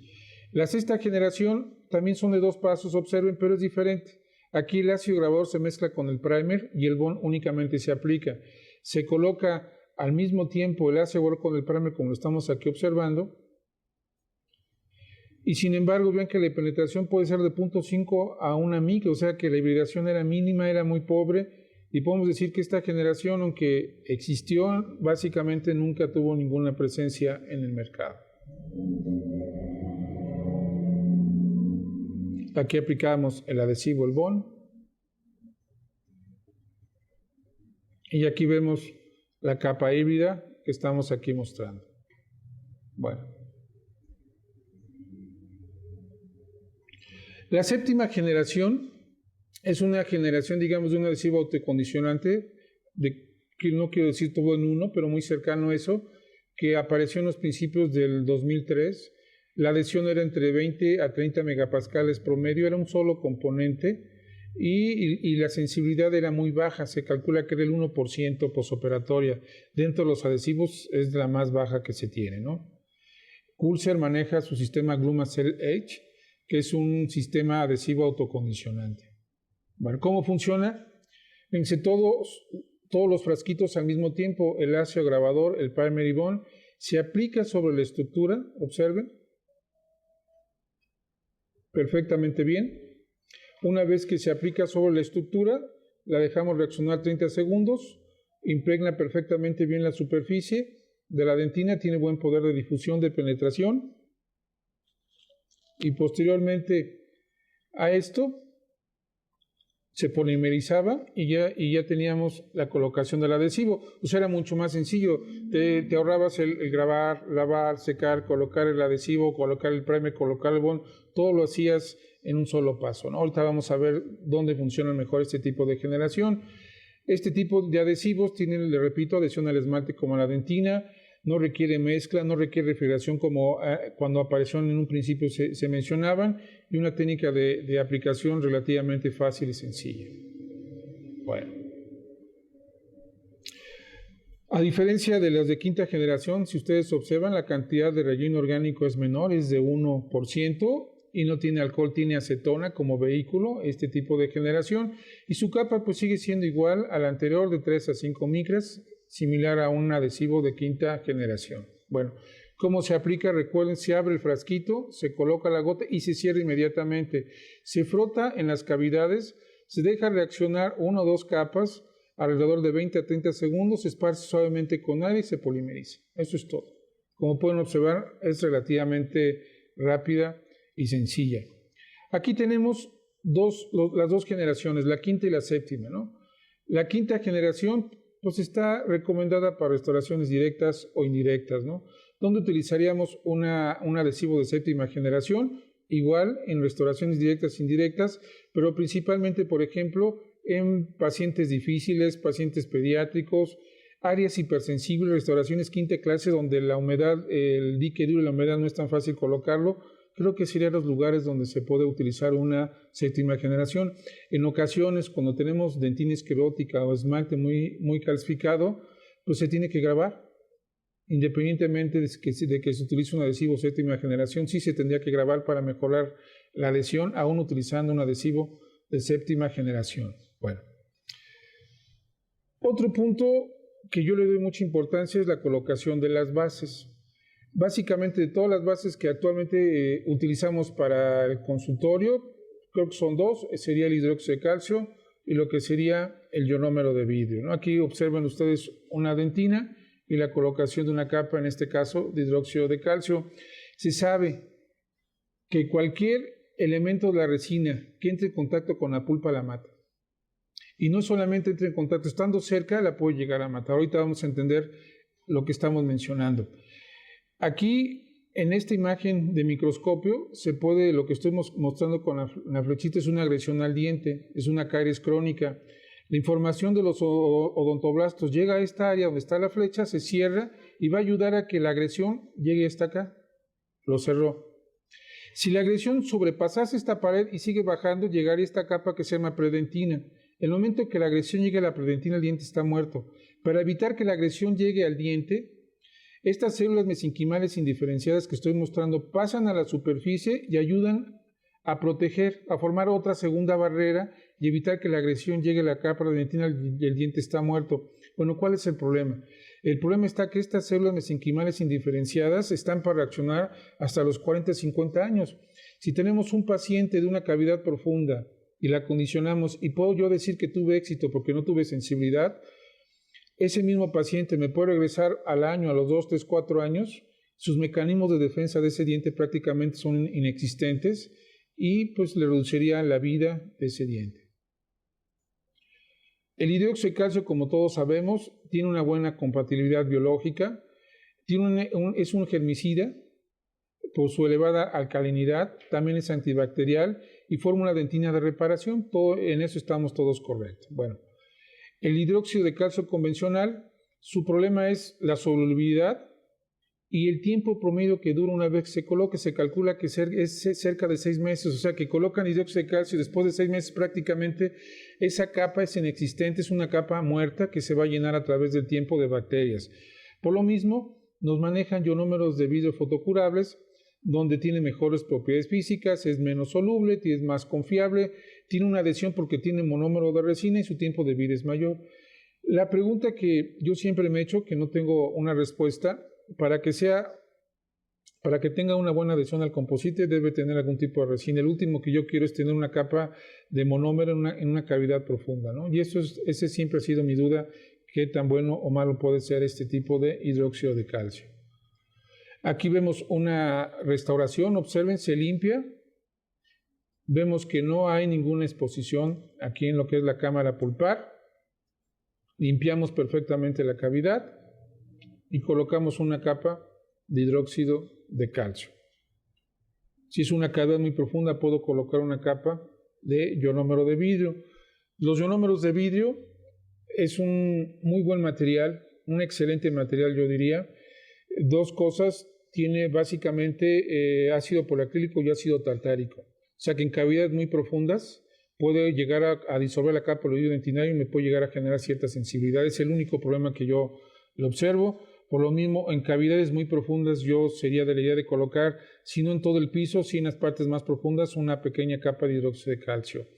La sexta generación también son de 2 pasos, observen, pero es diferente. Aquí el ácido grabador se mezcla con el primer y el bond únicamente se aplica. Se coloca al mismo tiempo el ácido grabador con el primer, como lo estamos aquí observando, y sin embargo vean que la penetración puede ser de 0.5 a 1 micra, o sea que la hibridación era mínima, era muy pobre, y podemos decir que esta generación, aunque existió, básicamente nunca tuvo ninguna presencia en el mercado. Aquí aplicamos el adhesivo, el bond, y aquí vemos la capa híbrida que estamos aquí mostrando. Bueno, la séptima generación es una generación, digamos, de un adhesivo autocondicionante, que no quiero decir todo en uno, pero muy cercano a eso, que apareció en los principios del 2003. La adhesión era entre 20 a 30 megapascales promedio, era un solo componente y la sensibilidad era muy baja, se calcula que era el 1% posoperatoria. Dentro de los adhesivos es la más baja que se tiene, ¿no? Kulzer maneja su sistema Gluma Cell Edge, que es un sistema adhesivo autocondicionante. Bueno, ¿cómo funciona? Fíjense, todos los frasquitos al mismo tiempo, el ácido grabador, el primary bond, se aplica sobre la estructura, observen, perfectamente bien. Una vez que se aplica sobre la estructura, la dejamos reaccionar 30 segundos, impregna perfectamente bien la superficie de la dentina, tiene buen poder de difusión, de penetración, y posteriormente a esto se polimerizaba y ya teníamos la colocación del adhesivo. Pues era mucho más sencillo, te ahorrabas el grabar, lavar, secar, colocar el adhesivo, colocar el primer, colocar el bond, todo lo hacías en un solo paso, ¿no? Ahorita vamos a ver dónde funciona mejor este tipo de generación. Este tipo de adhesivos tienen, le repito, adhesión al esmalte como a la dentina, no requiere mezcla, no requiere refrigeración como cuando aparecieron en un principio se mencionaban, y una técnica de aplicación relativamente fácil y sencilla. Bueno. A diferencia de las de quinta generación, si ustedes observan, la cantidad de relleno orgánico es menor, es de 1%, y no tiene alcohol, tiene acetona como vehículo, este tipo de generación, y su capa pues sigue siendo igual a la anterior, de 3 a 5 micras, similar a un adhesivo de quinta generación. Bueno, ¿cómo se aplica? Recuerden, se abre el frasquito, se coloca la gota y se cierra inmediatamente. Se frota en las cavidades, se deja reaccionar 1 o 2 capas, alrededor de 20 a 30 segundos, se esparce suavemente con aire y se polimeriza. Eso es todo. Como pueden observar, es relativamente rápida y sencilla. Aquí tenemos las dos generaciones, la quinta y la séptima, ¿no? La quinta generación pues está recomendada para restauraciones directas o indirectas, ¿no? Donde utilizaríamos un adhesivo de séptima generación, igual en restauraciones directas e indirectas, pero principalmente, por ejemplo, en pacientes difíciles, pacientes pediátricos, áreas hipersensibles, restauraciones quinta clase donde la humedad, el dique duro y la humedad no es tan fácil colocarlo. Creo que serían los lugares donde se puede utilizar una séptima generación. En ocasiones, cuando tenemos dentina esclerótica o esmalte muy calcificado, pues se tiene que grabar. Independientemente de que se utilice un adhesivo séptima generación, sí se tendría que grabar para mejorar la adhesión, aún utilizando un adhesivo de séptima generación. Bueno, otro punto que yo le doy mucha importancia es la colocación de las bases. Básicamente, de todas las bases que actualmente utilizamos para el consultorio, creo que son dos, sería el hidróxido de calcio y lo que sería el ionómero de vidrio, ¿no? Aquí observan ustedes una dentina y la colocación de una capa, en este caso de hidróxido de calcio. Se sabe que cualquier elemento de la resina que entre en contacto con la pulpa la mata. Y no solamente entre en contacto, estando cerca la puede llegar a matar. Ahorita vamos a entender lo que estamos mencionando. Aquí, en esta imagen de microscopio, se puede, lo que estoy mostrando con la flechita es una agresión al diente, es una caries crónica. La información de los odontoblastos llega a esta área donde está la flecha, se cierra y va a ayudar a que la agresión llegue hasta acá. Lo cerró. Si la agresión sobrepasase esta pared y sigue bajando, llegaría a esta capa que se llama predentina. El momento que la agresión llegue a la predentina, el diente está muerto. Para evitar que la agresión llegue al diente, estas células mesenquimales indiferenciadas que estoy mostrando pasan a la superficie y ayudan a proteger, a formar otra segunda barrera y evitar que la agresión llegue a la capa dentina y el diente está muerto. Bueno, ¿cuál es el problema? El problema está que estas células mesenquimales indiferenciadas están para reaccionar hasta los 40-50 años. Si tenemos un paciente de una cavidad profunda y la condicionamos, y puedo yo decir que tuve éxito porque no tuve sensibilidad, ese mismo paciente me puede regresar al año, a los 2, 3, 4 años, sus mecanismos de defensa de ese diente prácticamente son inexistentes y pues le reduciría la vida de ese diente. El hidróxido de calcio, como todos sabemos, tiene una buena compatibilidad biológica, es un germicida por su elevada alcalinidad, también es antibacterial y forma una dentina de reparación. En eso estamos todos correctos. Bueno, el hidróxido de calcio convencional, su problema es la solubilidad y el tiempo promedio que dura una vez que se coloque. Se calcula que es cerca de 6 meses, o sea que colocan hidróxido de calcio y después de 6 meses prácticamente esa capa es inexistente, es una capa muerta que se va a llenar a través del tiempo de bacterias. Por lo mismo, nos manejan ionómeros de vidrio fotocurables, donde tiene mejores propiedades físicas, es menos soluble, es más confiable, tiene una adhesión porque tiene monómero de resina y su tiempo de vida es mayor. La pregunta que yo siempre me he hecho, que no tengo una respuesta, para que tenga una buena adhesión al composite debe tener algún tipo de resina. El último que yo quiero es tener una capa de monómero en una cavidad profunda, ¿no? Y ese siempre ha sido mi duda, qué tan bueno o malo puede ser este tipo de hidróxido de calcio. Aquí vemos una restauración, observen, se limpia. Vemos que no hay ninguna exposición aquí en lo que es la cámara pulpar. Limpiamos perfectamente la cavidad y colocamos una capa de hidróxido de calcio. Si es una cavidad muy profunda, puedo colocar una capa de ionómero de vidrio. Los ionómeros de vidrio es un muy buen material, un excelente material, yo diría. Dos cosas, tiene básicamente ácido polacrílico y ácido tartárico. O sea que en cavidades muy profundas puede llegar a disolver la capa del oído dentinario y me puede llegar a generar cierta sensibilidad. Es el único problema que yo lo observo. Por lo mismo, en cavidades muy profundas yo sería de la idea de colocar, si no en todo el piso, si en las partes más profundas, una pequeña capa de hidróxido de calcio.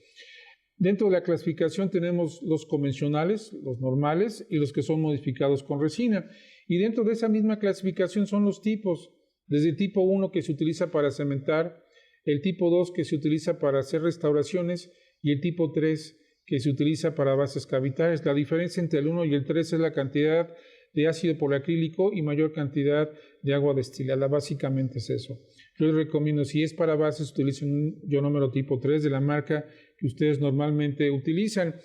Dentro de la clasificación tenemos los convencionales, los normales y los que son modificados con resina. Y dentro de esa misma clasificación son los tipos, desde el tipo 1 que se utiliza para cementar, el tipo 2 que se utiliza para hacer restauraciones y el tipo 3 que se utiliza para bases cavitarias. La diferencia entre el 1 y el 3 es la cantidad de ácido polacrílico y mayor cantidad de agua destilada. Básicamente es eso. Yo les recomiendo, si es para bases, utilicen un ionómero tipo 3 de la marca que ustedes normalmente utilizan.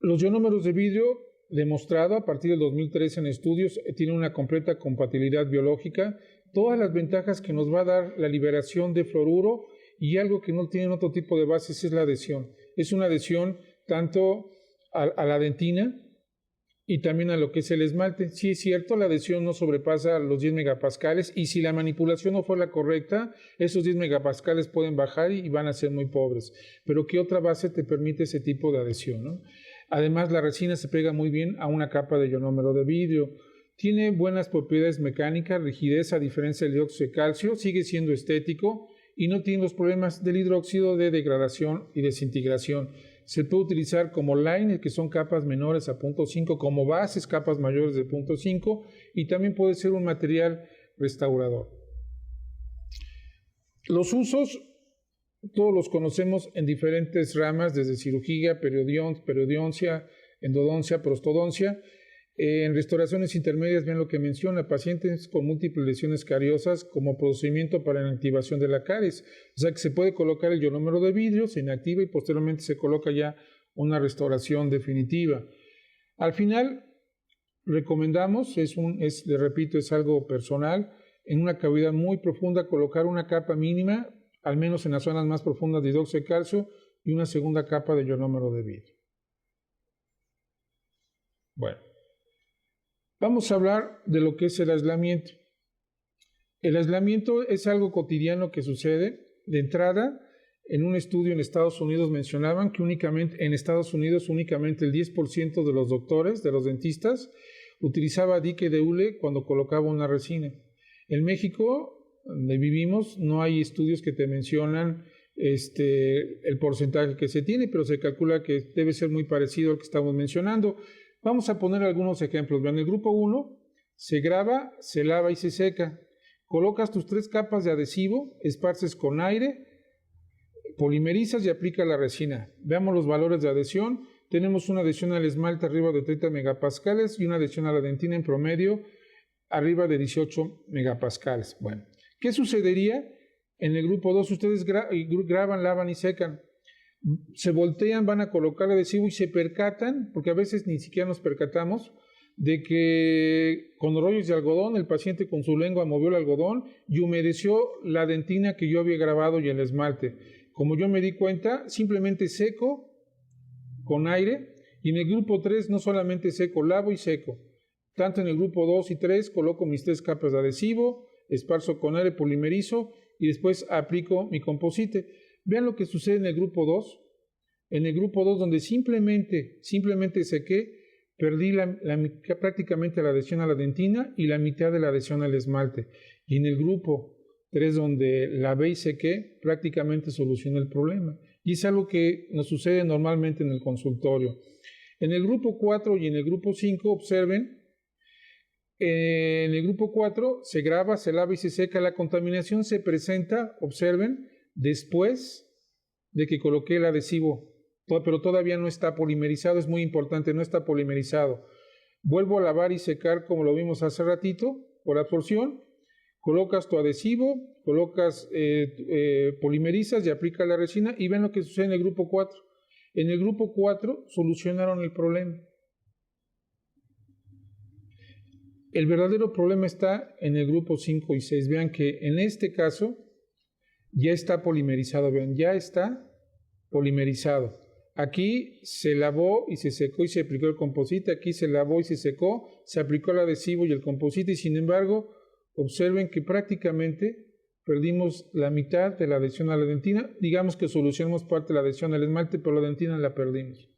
Los ionómeros de vidrio, demostrado a partir del 2013 en estudios, tienen una completa compatibilidad biológica, todas las ventajas que nos va a dar la liberación de fluoruro, y algo que no tienen otro tipo de bases es la adhesión. Es una adhesión tanto a la dentina y también a lo que es el esmalte. Sí es cierto, la adhesión no sobrepasa los 10 megapascales y si la manipulación no fue la correcta, esos 10 megapascales pueden bajar y van a ser muy pobres. Pero ¿qué otra base te permite ese tipo de adhesión, ¿no? Además, la resina se pega muy bien a una capa de ionómero de vidrio. Tiene buenas propiedades mecánicas, rigidez a diferencia del dióxido de calcio, sigue siendo estético y no tiene los problemas del hidróxido de degradación y desintegración. Se puede utilizar como liner, que son capas menores a 0.5, como bases, capas mayores de 0.5, y también puede ser un material restaurador. Los usos, todos los conocemos en diferentes ramas, desde cirugía, periodoncia, endodoncia, prostodoncia. En restauraciones intermedias, ven lo que menciona, pacientes con múltiples lesiones cariosas como procedimiento para la inactivación de la caries. O sea que se puede colocar el ionómero de vidrio, se inactiva y posteriormente se coloca ya una restauración definitiva. Al final, recomendamos, le repito, es algo personal, en una cavidad muy profunda colocar una capa mínima, al menos en las zonas más profundas de hidróxido de calcio, y una segunda capa de ionómero de vidrio. Bueno. Vamos a hablar de lo que es el aislamiento. El aislamiento es algo cotidiano que sucede. De entrada, en un estudio en Estados Unidos mencionaban que en Estados Unidos únicamente el 10% de los doctores, de los dentistas, utilizaba dique de hule cuando colocaba una resina. En México, donde vivimos, no hay estudios que te mencionan el porcentaje que se tiene, pero se calcula que debe ser muy parecido al que estamos mencionando. Vamos a poner algunos ejemplos. Vean, el grupo 1 se graba, se lava y se seca. Colocas tus 3 capas de adhesivo, esparces con aire, polimerizas y aplica la resina. Veamos los valores de adhesión. Tenemos una adhesión al esmalte arriba de 30 megapascales y una adhesión a la dentina en promedio arriba de 18 megapascales. Bueno, ¿qué sucedería en el grupo 2? Ustedes graban, lavan y secan. Se voltean, van a colocar adhesivo y se percatan, porque a veces ni siquiera nos percatamos, de que con rollos de algodón el paciente con su lengua movió el algodón y humedeció la dentina que yo había grabado y el esmalte. Como yo me di cuenta, simplemente seco con aire, y en el grupo 3 no solamente seco, lavo y seco. Tanto en el grupo 2 y 3 coloco mis 3 capas de adhesivo, esparzo con aire, polimerizo y después aplico mi composite. Vean lo que sucede en el grupo 2. En el grupo 2, donde simplemente sequé, perdí prácticamente la adhesión a la dentina y la mitad de la adhesión al esmalte. Y en el grupo 3, donde lavé y sequé, prácticamente solucioné el problema. Y es algo que nos sucede normalmente en el consultorio. En el grupo 4 y en el grupo 5, observen, en el grupo 4 se graba, se lava y se seca. La contaminación se presenta, observen, después de que coloqué el adhesivo, pero todavía no está polimerizado. Es muy importante, no está polimerizado. Vuelvo a lavar y secar como lo vimos hace ratito, por absorción. Colocas tu adhesivo, polimerizas y aplica la resina y ven lo que sucede en el grupo 4. En el grupo 4 solucionaron el problema. El verdadero problema está en el grupo 5 y 6. Vean que en este caso ya está polimerizado, vean, ya está polimerizado. Aquí se lavó y se secó y se aplicó el composite, aquí se lavó y se secó, se aplicó el adhesivo y el composite, y sin embargo, observen que prácticamente perdimos la mitad de la adhesión a la dentina. Digamos que solucionamos parte de la adhesión al esmalte, pero la dentina la perdimos.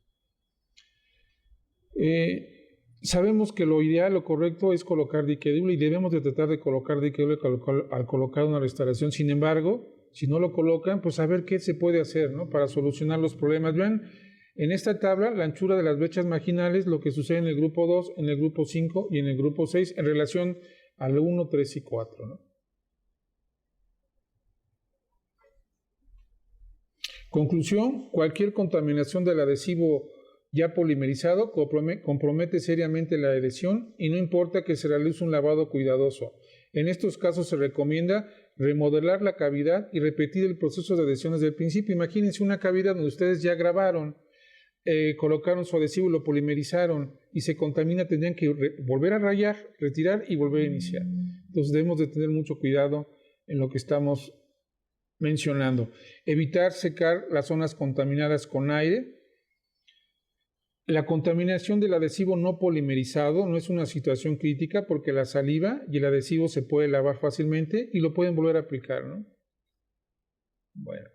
Sabemos que lo ideal, lo correcto es colocar dique de hule y debemos de tratar de colocar dique de hule al colocar una restauración. Sin embargo, si no lo colocan, pues a ver qué se puede hacer, ¿no?, para solucionar los problemas. Vean en esta tabla la anchura de las brechas marginales, lo que sucede en el grupo 2, en el grupo 5 y en el grupo 6 en relación al 1, 3 y 4, ¿no? Conclusión: cualquier contaminación del adhesivo ya polimerizado compromete seriamente la adhesión y no importa que se realice un lavado cuidadoso. En estos casos se recomienda remodelar la cavidad y repetir el proceso de adhesión desde el principio. Imagínense una cavidad donde ustedes ya grabaron, colocaron su adhesivo y lo polimerizaron y se contamina, tendrían que volver a rayar, retirar y volver a iniciar. Entonces debemos de tener mucho cuidado en lo que estamos mencionando. Evitar secar las zonas contaminadas con aire. La contaminación del adhesivo no polimerizado no es una situación crítica porque la saliva y el adhesivo se puede lavar fácilmente y lo pueden volver a aplicar, ¿no? Bueno.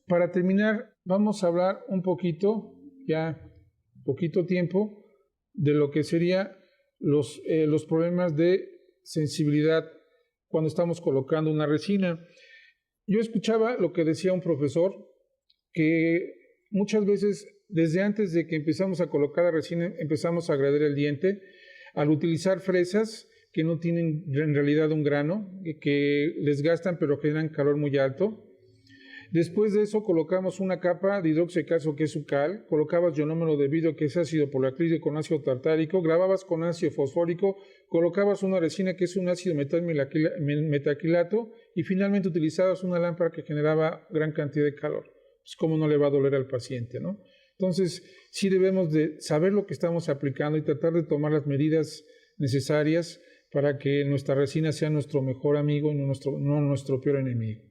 Para terminar, vamos a hablar un poquito, ya poquito tiempo, de lo que serían los problemas de sensibilidad cuando estamos colocando una resina. Yo escuchaba lo que decía un profesor, que muchas veces desde antes de que empezamos a colocar la resina empezamos a agredir el diente al utilizar fresas que no tienen en realidad un grano, que desgastan pero generan calor muy alto. Después de eso colocamos una capa de hidróxido de calcio que es sucal, colocabas ionómero de vidrio que es ácido polacrílico con ácido tartárico, grababas con ácido fosfórico, colocabas una resina que es un ácido metaquilato y finalmente utilizabas una lámpara que generaba gran cantidad de calor. Pues cómo no le va a doler al paciente, ¿no? Entonces sí debemos de saber lo que estamos aplicando y tratar de tomar las medidas necesarias para que nuestra resina sea nuestro mejor amigo y no nuestro peor enemigo.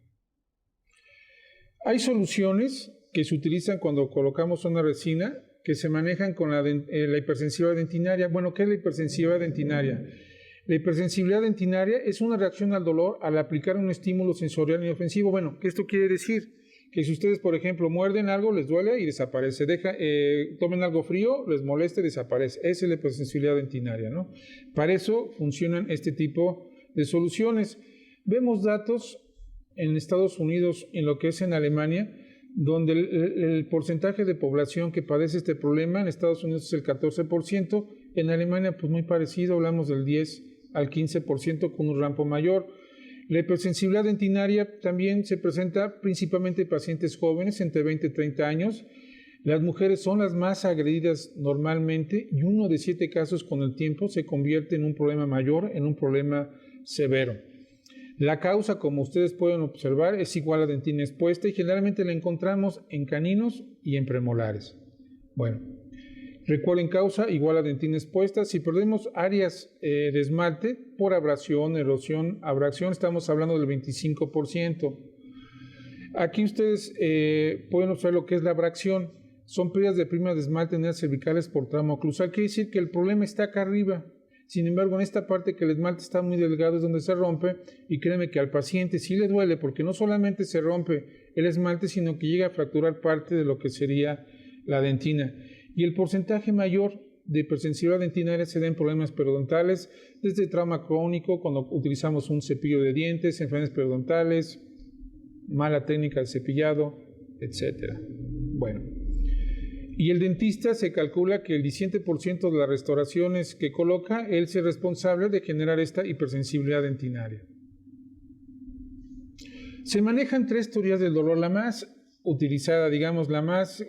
Hay soluciones que se utilizan cuando colocamos una resina que se manejan con la hipersensibilidad dentinaria. Bueno, ¿qué es la hipersensibilidad dentinaria? La hipersensibilidad dentinaria es una reacción al dolor al aplicar un estímulo sensorial inofensivo. Bueno, ¿qué esto quiere decir? Que si ustedes, por ejemplo, muerden algo, les duele y desaparece. Tomen algo frío, les molesta y desaparece. Esa es la hipersensibilidad dentinaria, ¿no? Para eso funcionan este tipo de soluciones. Vemos datos en Estados Unidos, en lo que es en Alemania, donde el porcentaje de población que padece este problema en Estados Unidos es el 14%, en Alemania pues muy parecido, hablamos del 10 al 15% con un rango mayor. La hipersensibilidad dentinaria también se presenta principalmente en pacientes jóvenes entre 20 y 30 años. Las mujeres son las más agredidas normalmente y 1 de 7 casos con el tiempo se convierte en un problema mayor, en un problema severo. La causa, como ustedes pueden observar, es igual a dentina expuesta y generalmente la encontramos en caninos y en premolares. Bueno, recuerden causa igual a dentina expuesta. Si perdemos áreas de esmalte por abrasión, erosión, abrasión, estamos hablando del 25%. Aquí ustedes pueden observar lo que es la abrasión. Son pérdidas de prima de esmalte en áreas cervicales por trauma oclusal. Quiere decir que el problema está acá arriba. Sin embargo, en esta parte que el esmalte está muy delgado es donde se rompe y créeme que al paciente sí le duele porque no solamente se rompe el esmalte, sino que llega a fracturar parte de lo que sería la dentina. Y el porcentaje mayor de hipersensibilidad dentinaria se da en problemas periodontales, desde trauma crónico, cuando utilizamos un cepillo de dientes, enfermedades periodontales, mala técnica de cepillado, etc. Bueno. Y el dentista se calcula que el 17% de las restauraciones que coloca, él es responsable de generar esta hipersensibilidad dentinaria. Se manejan 3 teorías del dolor. La más utilizada, digamos, la más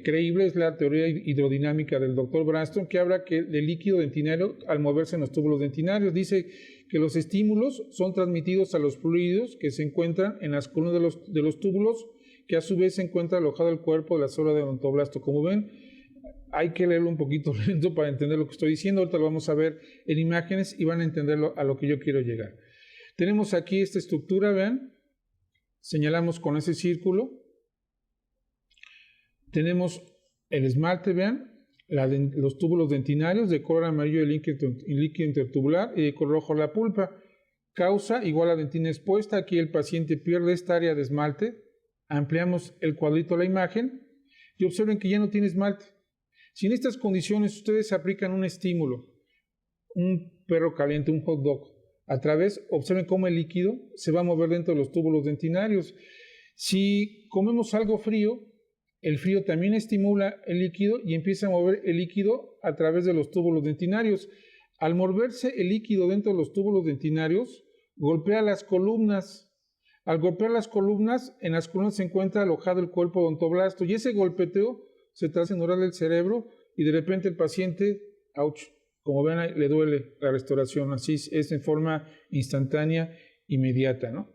creíble es la teoría hidrodinámica del Dr. Branston, que habla del líquido dentinario al moverse en los túbulos dentinarios. Dice que los estímulos son transmitidos a los fluidos que se encuentran en las columnas de los túbulos, que a su vez se encuentra alojado el cuerpo de la célula de odontoblasto. Como ven, hay que leerlo un poquito lento para entender lo que estoy diciendo. Ahorita lo vamos a ver en imágenes y van a entenderlo a lo que yo quiero llegar. Tenemos aquí esta estructura, vean. Señalamos con ese círculo. Tenemos el esmalte, vean. Los túbulos dentinarios de color amarillo el líquido intertubular y de color rojo la pulpa. Causa igual a dentina expuesta. Aquí el paciente pierde esta área de esmalte. Ampliamos el cuadrito de la imagen y observen que ya no tiene esmalte. Si en estas condiciones ustedes aplican un estímulo, un perro caliente, un hot dog, observen cómo el líquido se va a mover dentro de los túbulos dentinarios. Si comemos algo frío, el frío también estimula el líquido y empieza a mover el líquido a través de los túbulos dentinarios. Al moverse el líquido dentro de los túbulos dentinarios, golpea las columnas. Al golpear las columnas, en las columnas se encuentra alojado el cuerpo odontoblasto y ese golpeteo se traza en oral del cerebro y de repente el paciente, ouch, como ven, le duele la restauración. Así es en forma instantánea, inmediata, ¿no?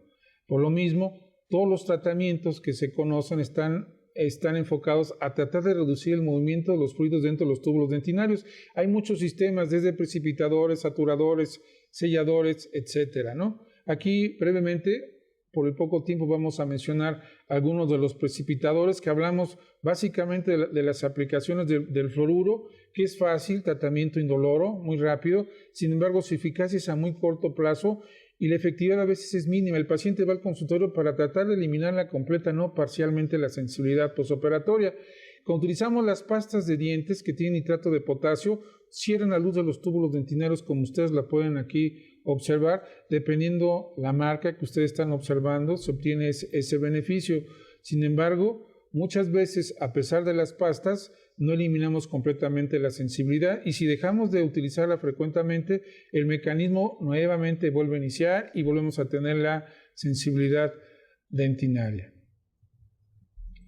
Por lo mismo, todos los tratamientos que se conocen están enfocados a tratar de reducir el movimiento de los fluidos dentro de los túbulos dentinarios. Hay muchos sistemas, desde precipitadores, saturadores, selladores, etcétera, ¿no? Aquí, brevemente, por el poco tiempo, vamos a mencionar algunos de los precipitadores que hablamos básicamente de las aplicaciones del fluoruro, que es fácil, tratamiento indoloro, muy rápido. Sin embargo, su eficacia es a muy corto plazo y la efectividad a veces es mínima. El paciente va al consultorio para tratar de eliminarla completa, no parcialmente, la sensibilidad postoperatoria. Cuando utilizamos las pastas de dientes que tienen nitrato de potasio, cierran la luz de los túbulos dentinarios, como ustedes la pueden aquí observar. Dependiendo la marca que ustedes están observando, se obtiene ese beneficio. Sin embargo, muchas veces, a pesar de las pastas, no eliminamos completamente la sensibilidad, y si dejamos de utilizarla frecuentemente, el mecanismo nuevamente vuelve a iniciar y volvemos a tener la sensibilidad dentinaria.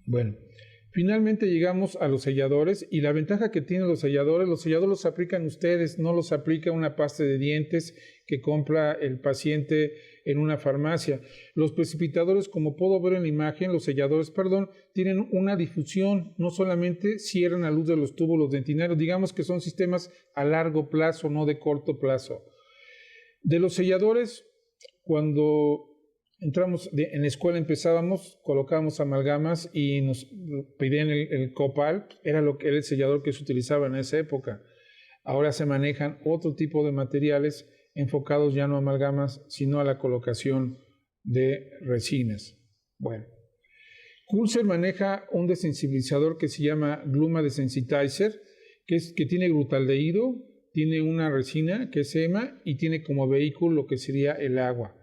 Bueno, finalmente llegamos a los selladores, y la ventaja que tienen los selladores los aplican ustedes, no los aplica una pasta de dientes que compra el paciente en una farmacia. Los precipitadores, como puedo ver en la imagen, los selladores, perdón, tienen una difusión, no solamente cierran la luz de los túbulos dentinarios, digamos que son sistemas a largo plazo, no de corto plazo. De los selladores, cuando entramos en la escuela, empezábamos, colocábamos amalgamas y nos pedían el copal, era el sellador que se utilizaba en esa época. Ahora se manejan otro tipo de materiales enfocados ya no a amalgamas, sino a la colocación de resinas. Bueno, Coolser maneja un desensibilizador que se llama Gluma Desensitizer, que tiene glutaldehído, tiene una resina que es EMA y tiene como vehículo lo que sería el agua.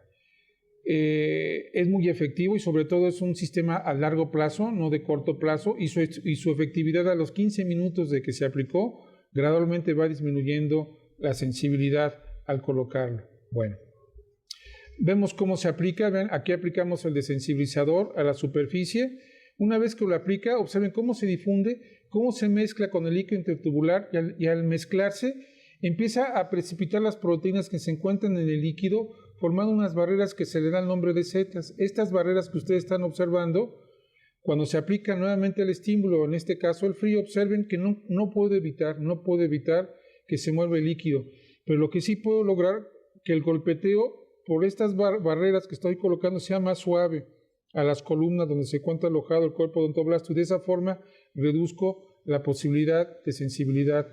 Es muy efectivo y sobre todo es un sistema a largo plazo, no de corto plazo, y su efectividad a los 15 minutos de que se aplicó gradualmente va disminuyendo la sensibilidad al colocarlo. Bueno, vemos cómo se aplica. Ven, aquí aplicamos el desensibilizador a la superficie. Una vez que lo aplica, observen cómo se difunde, cómo se mezcla con el líquido intertubular, y al mezclarse empieza a precipitar las proteínas que se encuentran en el líquido, formando unas barreras que se le da el nombre de setas. Estas barreras que ustedes están observando, cuando se aplica nuevamente el estímulo, en este caso el frío, observen que no puedo evitar que se mueva el líquido. Pero lo que sí puedo lograr, que el golpeteo por estas barreras que estoy colocando sea más suave a las columnas donde se encuentra alojado el cuerpo odontoblasto, y de esa forma reduzco la posibilidad de sensibilidad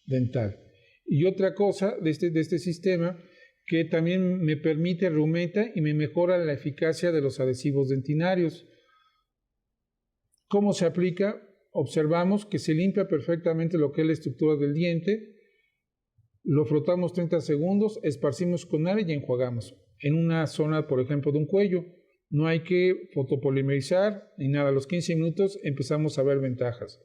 dental. Y otra cosa de este sistema, que también me permite, aumenta y me mejora la eficacia de los adhesivos dentinarios. ¿Cómo se aplica? Observamos que se limpia perfectamente lo que es la estructura del diente, lo frotamos 30 segundos, esparcimos con aire y enjuagamos. En una zona, por ejemplo, de un cuello, no hay que fotopolimerizar ni nada. A los 15 minutos empezamos a ver ventajas.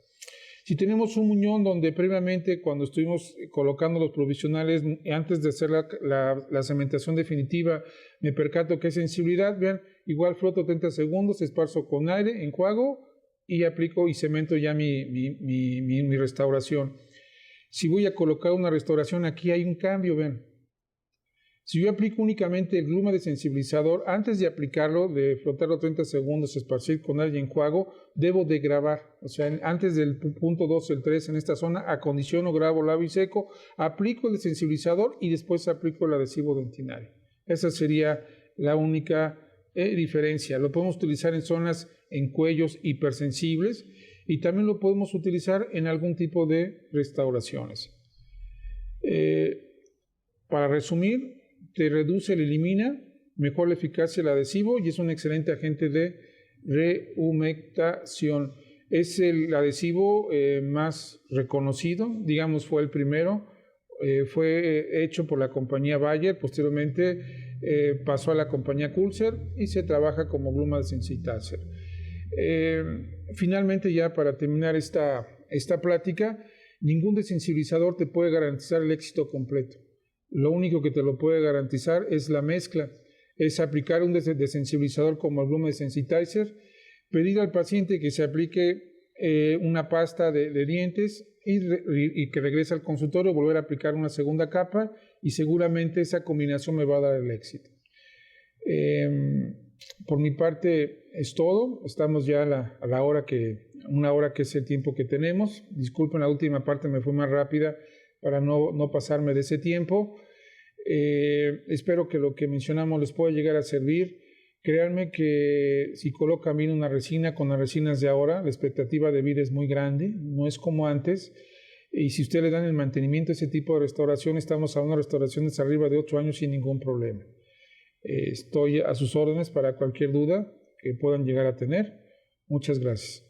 Si tenemos un muñón donde previamente, cuando estuvimos colocando los provisionales, antes de hacer la cementación definitiva, me percato que hay sensibilidad, vean, igual froto 30 segundos, esparzo con aire, enjuago y aplico y cemento ya mi restauración. Si voy a colocar una restauración, aquí hay un cambio, vean. Si yo aplico únicamente el Gluma Desensibilizador, antes de aplicarlo, de flotarlo 30 segundos, esparcir con aire y enjuago, debo de grabar. O sea, antes del punto 2, el 3, en esta zona, acondiciono, grabo, lavo y seco, aplico el desensibilizador y después aplico el adhesivo dentinario. Esa sería la única diferencia. Lo podemos utilizar en zonas, en cuellos hipersensibles, y también lo podemos utilizar en algún tipo de restauraciones. Para resumir, te reduce, elimina, mejor la eficacia del adhesivo y es un excelente agente de rehumectación. Es el adhesivo más reconocido, digamos, fue el primero, fue hecho por la compañía Bayer, posteriormente pasó a la compañía Coolser y se trabaja como Gluma Desensitizer. Finalmente, ya para terminar esta plática, ningún desensibilizador te puede garantizar el éxito completo. Lo único que te lo puede garantizar es la mezcla, es aplicar un desensibilizador como el Gluma Desensitizer, pedir al paciente que se aplique una pasta de dientes y que regrese al consultorio, volver a aplicar una segunda capa, y seguramente esa combinación me va a dar el éxito. Por mi parte es todo. Estamos ya a la hora una hora que es el tiempo que tenemos. Disculpen, la última parte me fue más rápida para no pasarme de ese tiempo. Espero que lo que mencionamos les pueda llegar a servir. Créanme que si colocan bien una resina con las resinas de ahora, la expectativa de vida es muy grande, no es como antes. Y si ustedes le dan el mantenimiento a ese tipo de restauración, estamos hablando de restauraciones arriba de 8 años sin ningún problema. Estoy a sus órdenes para cualquier duda que puedan llegar a tener. Muchas gracias.